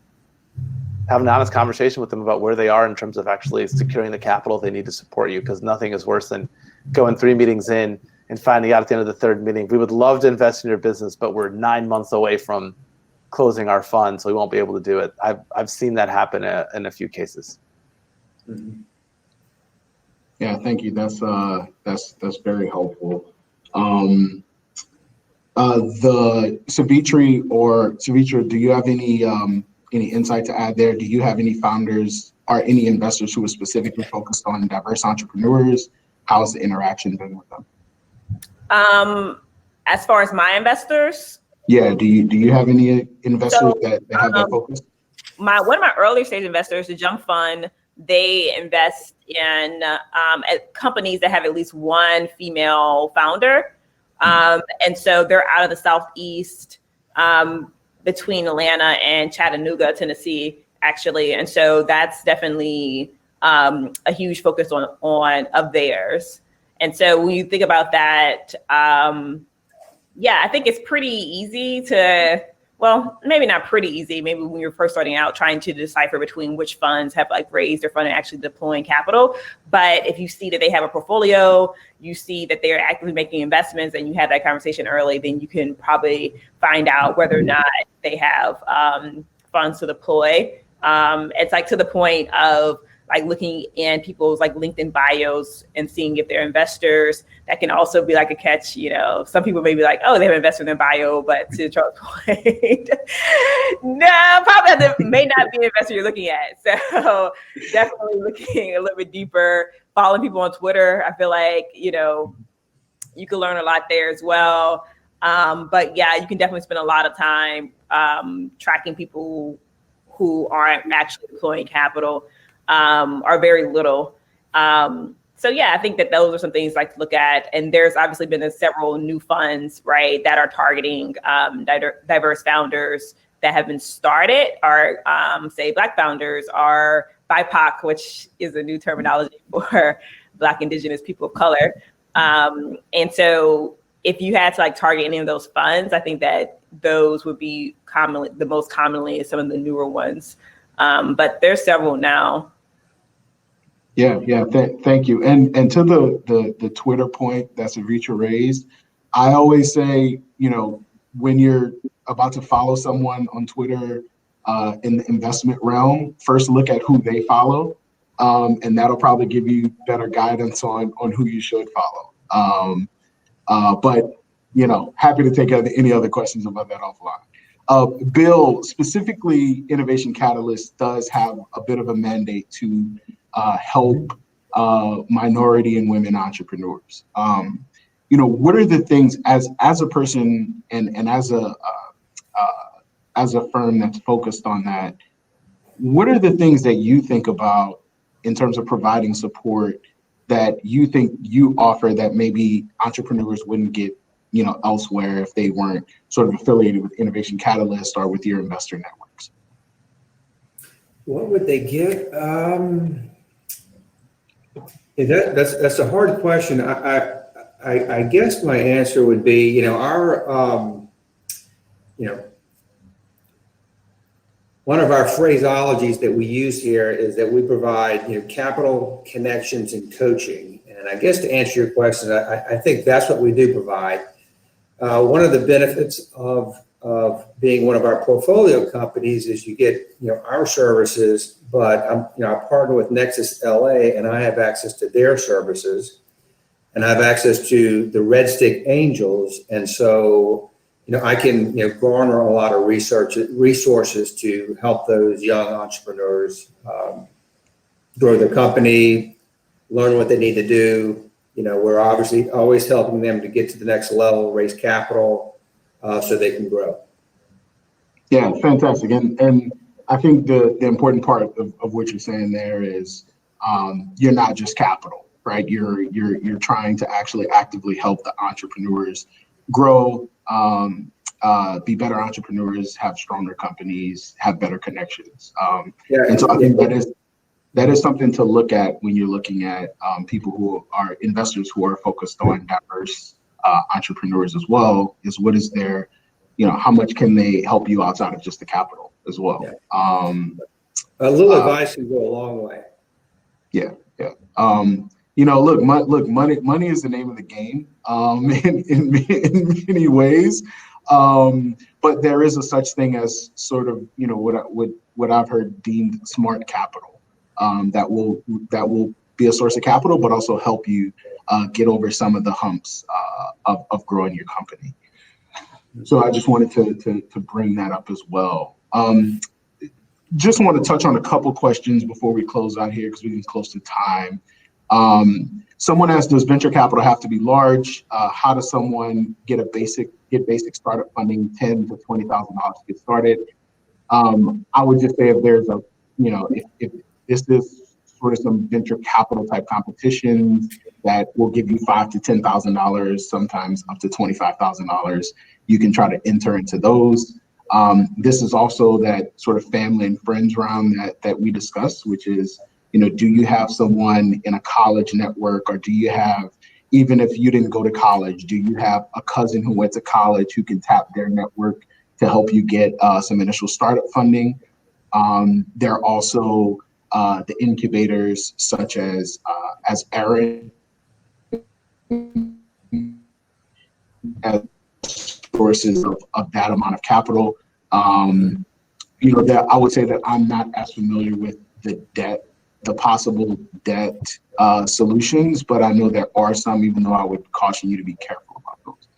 have an honest conversation with them about where they are in terms of actually securing the capital they need to support you, because nothing is worse than going 3 meetings in and finding out at the end of the third meeting, we would love to invest in your business, but we're 9 months away from closing our fund, so we won't be able to do it. I've seen that happen in a few cases. Mm-hmm. Yeah, thank you. That's very helpful. The Sevetri, do you have any insight to add there? Do you have any founders or any investors who are specifically focused on diverse entrepreneurs? How's the interaction been with them? As far as my investors? Yeah, do you have any investors that have that focus? One of my early stage investors, the Jump Fund, they invest in companies that have at least one female founder. And so they're out of the Southeast, between Atlanta and Chattanooga, Tennessee, actually. And so that's definitely a huge focus on of theirs. And so when you think about that, I think it's pretty easy to, well, maybe not pretty easy, maybe when you're first starting out trying to decipher between which funds have like raised their fund and actually deploying capital. But if you see that they have a portfolio, you see that they're actively making investments, and you have that conversation early, then you can probably find out whether or not they have funds to deploy. It's like to the point of like looking in people's like LinkedIn bios and seeing if they're investors. That can also be like a catch. Some people may be like, oh, they have invested in their bio, but to Charles' point, no, probably may not be an investor you're looking at. So definitely looking a little bit deeper, following people on Twitter. I feel like, you can learn a lot there as well. But yeah, you can definitely spend a lot of time tracking people who aren't actually deploying capital are very little. So yeah, I think that those are some things like to look at. And there's obviously been several new funds, right, that are targeting diverse founders that have been started, or say Black founders, or BIPOC, which is a new terminology for Black, Indigenous, people of color. And so if you had to like target any of those funds, I think that those would be the most commonly some of the newer ones. But there's several now. Yeah. Thank you. And to the Twitter point that Sevetri raised, I always say, when you're about to follow someone on Twitter in the investment realm, first look at who they follow, and that'll probably give you better guidance on who you should follow. But happy to take any other questions about that offline. Bill, specifically, Innovation Catalyst does have a bit of a mandate to help minority and women entrepreneurs. What are the things as a person and as a firm that's focused on that, what are the things that you think about in terms of providing support that you think you offer that maybe entrepreneurs wouldn't get, elsewhere if they weren't sort of affiliated with Innovation Catalyst or with your investor networks? What would they get? That's a hard question. I guess my answer would be, one of our phraseologies that we use here is that we provide, capital, connections, and coaching. And I guess to answer your question, I think that's what we do provide. One of the benefits of being one of our portfolio companies is you get, our services, but I partner with Nexus LA, and I have access to their services, and I have access to the Red Stick Angels, and so I can garner a lot of resources to help those young entrepreneurs grow their company, learn what they need to do. We're obviously always helping them to get to the next level, raise capital, so they can grow. Yeah, fantastic. And I think the important part of what you're saying there is you're not just capital, right? You're trying to actually actively help the entrepreneurs grow, be better entrepreneurs, have stronger companies, have better connections. And so I think that is something to look at when you're looking at people who are investors who are focused on diverse entrepreneurs as well, is what is their, how much can they help you outside of just the capital as well? Yeah. A little advice can go a long way. Yeah. Look, money is the name of the game in many ways. But there is a such thing as sort of, what I've heard deemed smart capital that will be a source of capital, but also help you get over some of the humps of growing your company. So I just wanted to bring that up as well. Just want to touch on a couple questions before we close out here because we're getting close to time. Someone asked, does venture capital have to be large? How does someone get basic startup funding, $10,000 to $20,000 to get started? I would just say if there's if this is sort of some venture capital type competitions that will give you $5,000 to $10,000, sometimes up to $25,000, you can try to enter into those. This is also that sort of family and friends round that we discussed, which is, do you have someone in a college network, or do you have, even if you didn't go to college, do you have a cousin who went to college who can tap their network to help you get some initial startup funding? There are also the incubators such as Aaron, as sources of that amount of capital. That I would say that I'm not as familiar with the possible debt solutions, but I know there are some, even though I would caution you to be careful about those.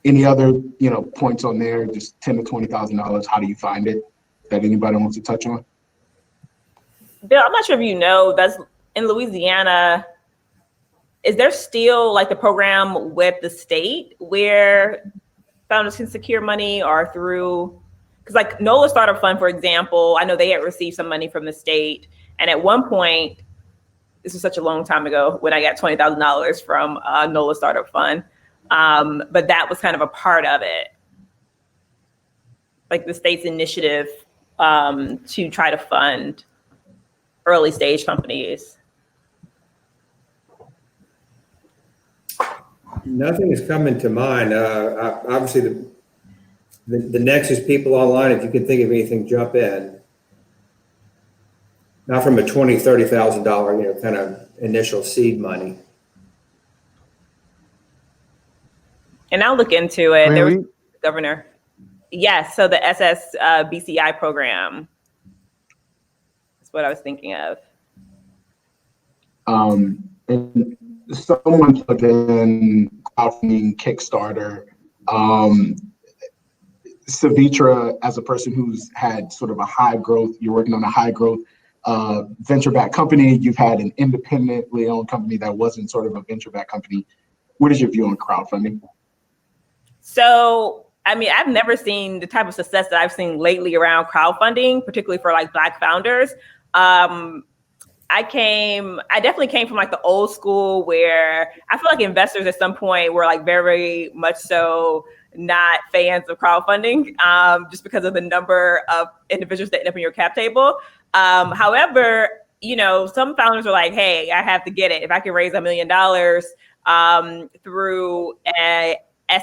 Any other, points on there, just $10,000 to $20,000, how do you find it, that anybody wants to touch on? Bill, I'm not sure if that's in Louisiana. Is there still like the program with the state where founders can secure money, or through, because like NOLA Startup Fund, for example, I know they had received some money from the state. And at one point, this was such a long time ago when I got $20,000 from NOLA Startup Fund. But that was kind of a part of it, like the state's initiative to try to fund early stage companies. Nothing is coming to mind. Obviously, the next is people online. If you can think of anything, jump in. Not from a $20,000, $30,000, kind of initial seed money. And I'll look into it. There was governor. Yes, so the SSBCI program. That's what I was thinking of. And someone put in crowdfunding Kickstarter. Sevetri, as a person who's had sort of a high growth, you're working on a high growth venture-backed company. You've had an independently owned company that wasn't sort of a venture-backed company. What is your view on crowdfunding? So, I mean, I've never seen the type of success that I've seen lately around crowdfunding, particularly for like Black founders. I definitely came from like the old school where I feel like investors at some point were like very much so not fans of crowdfunding, just because of the number of individuals that end up in your cap table. However, some founders are like, hey, I have to get it. If I can raise $1 million through a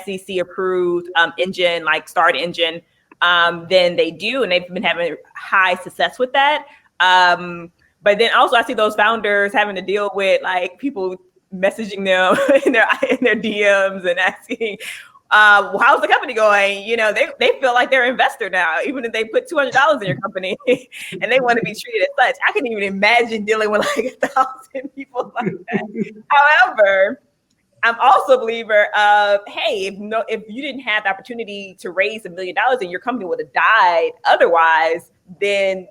SEC approved engine, like Start Engine, then they do, and they've been having high success with that. But then also I see those founders having to deal with like people messaging them in their DMs and asking, how's the company going? They feel like they're an investor now, even if they put $200 in your company and they want to be treated as such. I can even imagine dealing with like 1,000 people like that. However, I'm also a believer of, hey, if you didn't have the opportunity to raise $1 million and your company would have died otherwise, then,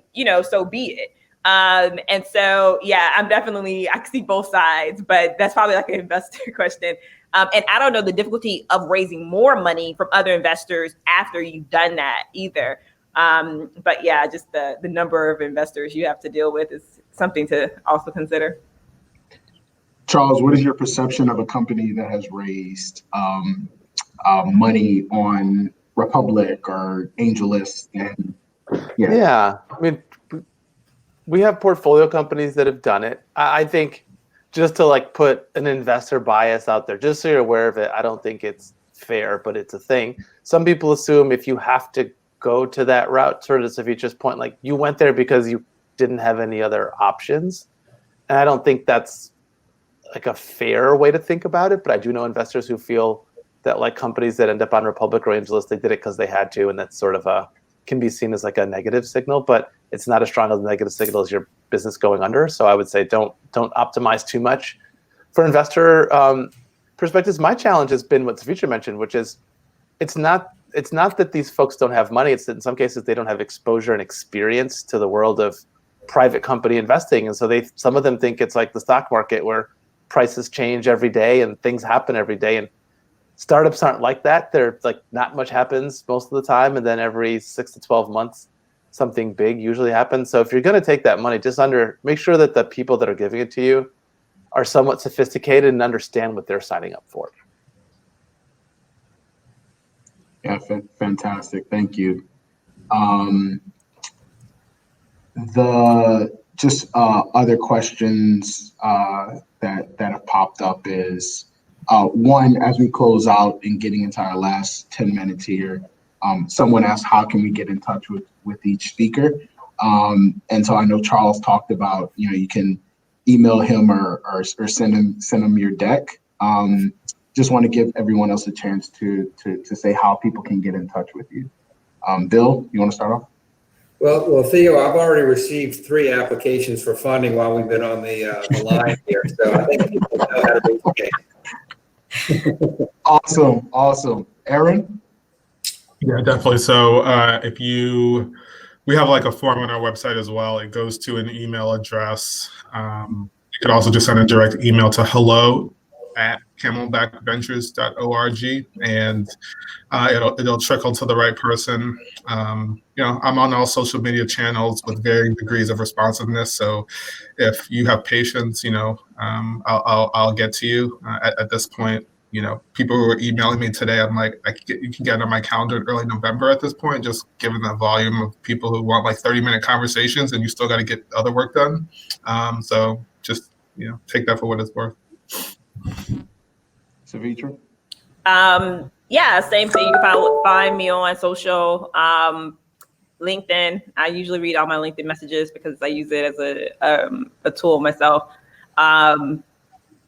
so be it. And so, yeah, I see both sides, but that's probably like an investor question. And I don't know the difficulty of raising more money from other investors after you've done that either. But yeah, just the number of investors you have to deal with is something to also consider. Charles, what is your perception of a company that has raised money on Republic or AngelList? And yeah, I mean, we have portfolio companies that have done it. I think just to like put an investor bias out there, just so you're aware of it, I don't think it's fair, but it's a thing. Some people assume if you have to go to that route, sort of Sevetri's point, like you went there because you didn't have any other options. And I don't think that's like a fair way to think about it, but I do know investors who feel that like companies that end up on Republic or AngelList, they did it because they had to, and that's sort of can be seen as like a negative signal, but it's not as strong of a negative signal as your business going under. So I would say don't optimize too much. For investor perspectives, my challenge has been what Sevetri mentioned, which is it's not that these folks don't have money, it's that in some cases they don't have exposure and experience to the world of private company investing. And so some of them think it's like the stock market where prices change every day and things happen every day. And startups aren't like that. They're like not much happens most of the time. And then every 6 to 12 months, something big usually happens. So if you're going to take that money, make sure that the people that are giving it to you are somewhat sophisticated and understand what they're signing up for. Yeah, fantastic. Thank you. Other questions that have popped up is, one, as we close out and getting into our last 10 minutes here, someone asked, how can we get in touch with each speaker? And so I know Charles talked about, you can email him or send him your deck. Just want to give everyone else a chance to say how people can get in touch with you. Bill, you want to start off? Well, Theo, I've already received 3 applications for funding while we've been on the line here, so I think people know how to be okay. Awesome. Aaron? Yeah, definitely. So we have like a form on our website as well. It goes to an email address. You could also just send a direct email to hello at camelbackventures.org, and it'll trickle to the right person. I'm on all social media channels with varying degrees of responsiveness. So if you have patience, I'll get to you. At this point, people who are emailing me today, I'm like, you can get on my calendar in early November at this point, just given the volume of people who want like 30-minute conversations, and you still got to get other work done. So just take that for what it's worth. Sevetri? Yeah, same thing. You can find me on social, LinkedIn. I usually read all my LinkedIn messages because I use it as a tool myself.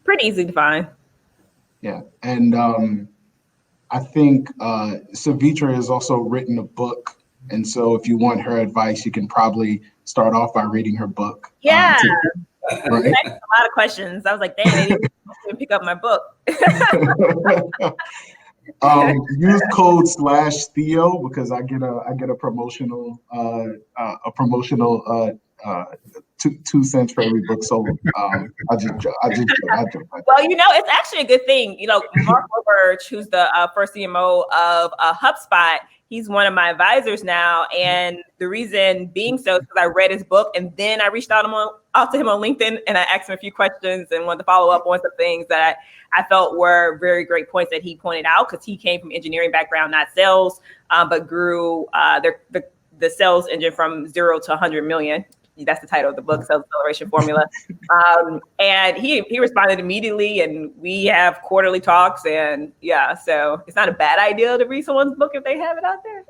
Pretty easy to find. Yeah, and I think Sevetri has also written a book, and so if you want her advice, you can probably start off by reading her book. Yeah, right? I asked a lot of questions. I was like, dang, they didn't pick up my book. Use code /Theo because I get a promotional 2 cents for every book sold. I just joke. Well, it's actually a good thing. Mark Roberge, who's the first CMO of HubSpot, he's one of my advisors now. And the reason being so is because I read his book and then I reached out to him on LinkedIn and I asked him a few questions and wanted to follow up on some things that I felt were very great points that he pointed out, because he came from engineering background, not sales, but grew the sales engine from 0 to 100 million. That's the title of the book, Sales Acceleration Formula. And he responded immediately, and we have quarterly talks. And yeah, so it's not a bad idea to read someone's book if they have it out there.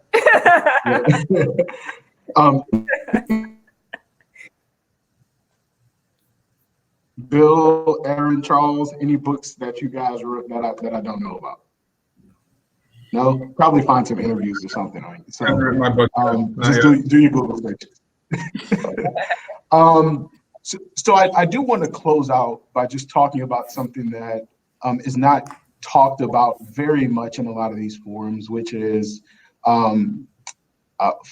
Bill, Aaron, Charles, any books that you guys wrote that I don't know about? No, probably find some interviews or something on it. So I read my book. Just do your Google searches. So I do want to close out by just talking about something that is not talked about very much in a lot of these forums, which is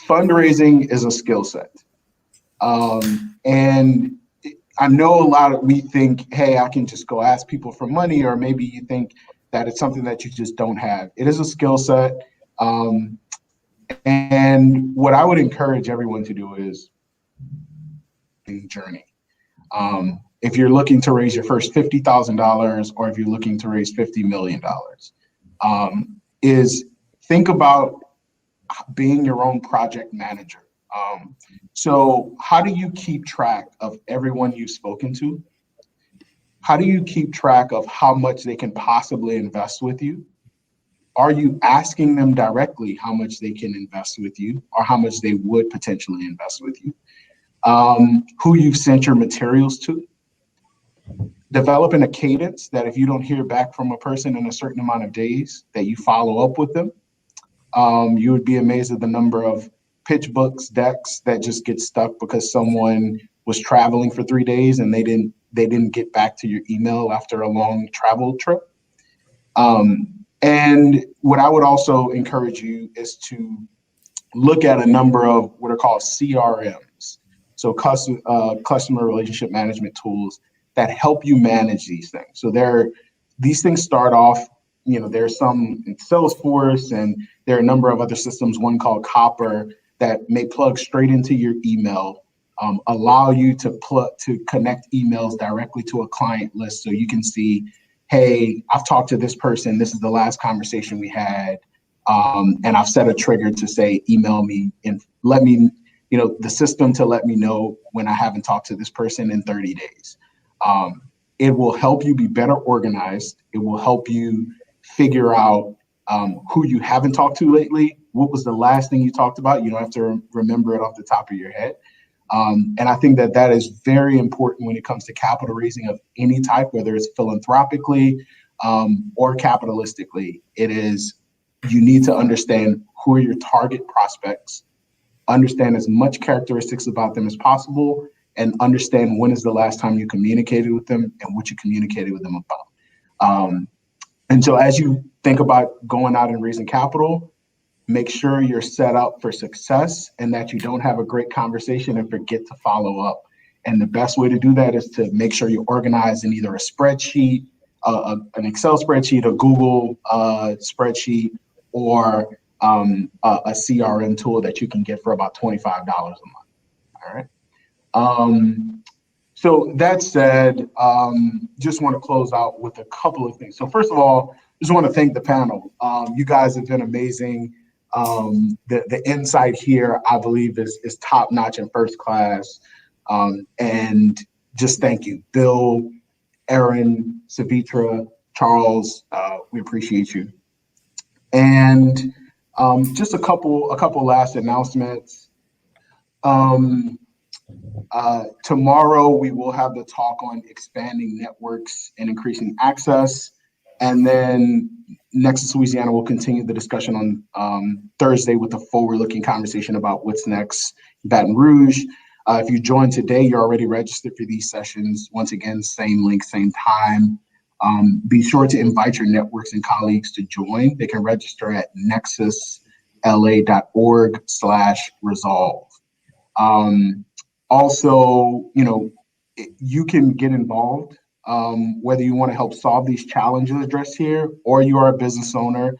fundraising is a skill set. And I know we think, hey, I can just go ask people for money, or maybe you think that it's something that you just don't have. It is a skill set. And what I would encourage everyone to do is the journey. If you're looking to raise your first $50,000, or if you're looking to raise $50 million, is think about being your own project manager. So how do you keep track of everyone you've spoken to? How do you keep track of how much they can possibly invest with you? Are you asking them directly how much they can invest with you, or how much they would potentially invest with you? Who you've sent your materials to? Developing a cadence that if you don't hear back from a person in a certain amount of days, that you follow up with them. You would be amazed at the number of pitch books, decks that just get stuck because someone was traveling for 3 days and they didn't get back to your email after a long travel trip. And what I would also encourage you is to look at a number of what are called CRMs, so customer relationship management tools that help you manage these things. So these things start off, there's some in Salesforce, and there are a number of other systems, one called Copper, that may plug straight into your email, allow you to connect emails directly to a client list, so you can see, hey, I've talked to this person, this is the last conversation we had, and I've set a trigger to say, email me and let me, the system to let me know when I haven't talked to this person in 30 days. It will help you be better organized. It will help you figure out who you haven't talked to lately. What was the last thing you talked about? You don't have to remember it off the top of your head. And I think that is very important when it comes to capital raising of any type, whether it's philanthropically or capitalistically. You need to understand who are your target prospects, understand as much characteristics about them as possible, and understand when is the last time you communicated with them and what you communicated with them about. And so as you think about going out and raising capital, make sure you're set up for success and that you don't have a great conversation and forget to follow up. And the best way to do that is to make sure you're organized in either a spreadsheet, an Excel spreadsheet, a Google spreadsheet, or a CRM tool that you can get for about $25 a month. All right. So that said, just want to close out with a couple of things. So first of all, just want to thank the panel. You guys have been amazing. The insight here, I believe, is top notch and first class. And just thank you, Bill, Aaron, Sevetri, Charles. We appreciate you. And just a couple last announcements. Tomorrow we will have the talk on expanding networks and increasing access. And then Nexus Louisiana will continue the discussion on Thursday with a forward-looking conversation about what's next in Baton Rouge. If you joined today, you're already registered for these sessions. Once again, same link, same time. Be sure to invite your networks and colleagues to join. They can register at nexusla.org/resolve. Also, you can get involved, whether you want to help solve these challenges addressed here, or you are a business owner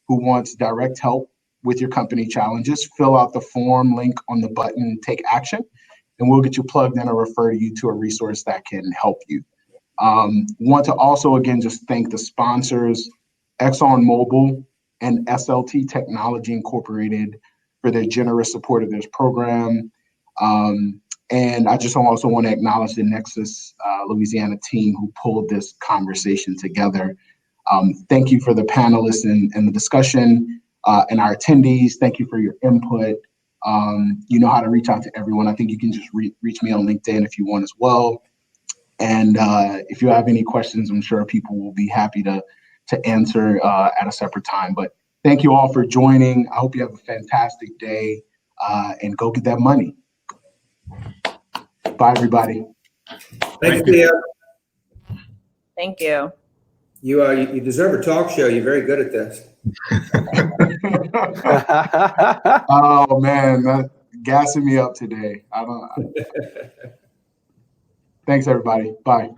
who wants direct help with your company challenges. Fill out the form link on the button, take action, and we'll get you plugged in or refer you to a resource that can help you. Want to also, again, just thank the sponsors, ExxonMobil and SLT Technology Incorporated, for their generous support of this program. And I just also want to acknowledge the Nexus Louisiana team who pulled this conversation together. Thank you for the panelists and the discussion, and our attendees. Thank you for your input. You know how to reach out to everyone. I think you can just reach me on LinkedIn if you want as well. And if you have any questions, I'm sure people will be happy to answer at a separate time. But thank you all for joining. I hope you have a fantastic day, and go get that money. Bye, everybody. Thank you, Theo. Thank you. You deserve a talk show. You're very good at this. Oh man, that's gassing me up today. Thanks, everybody. Bye.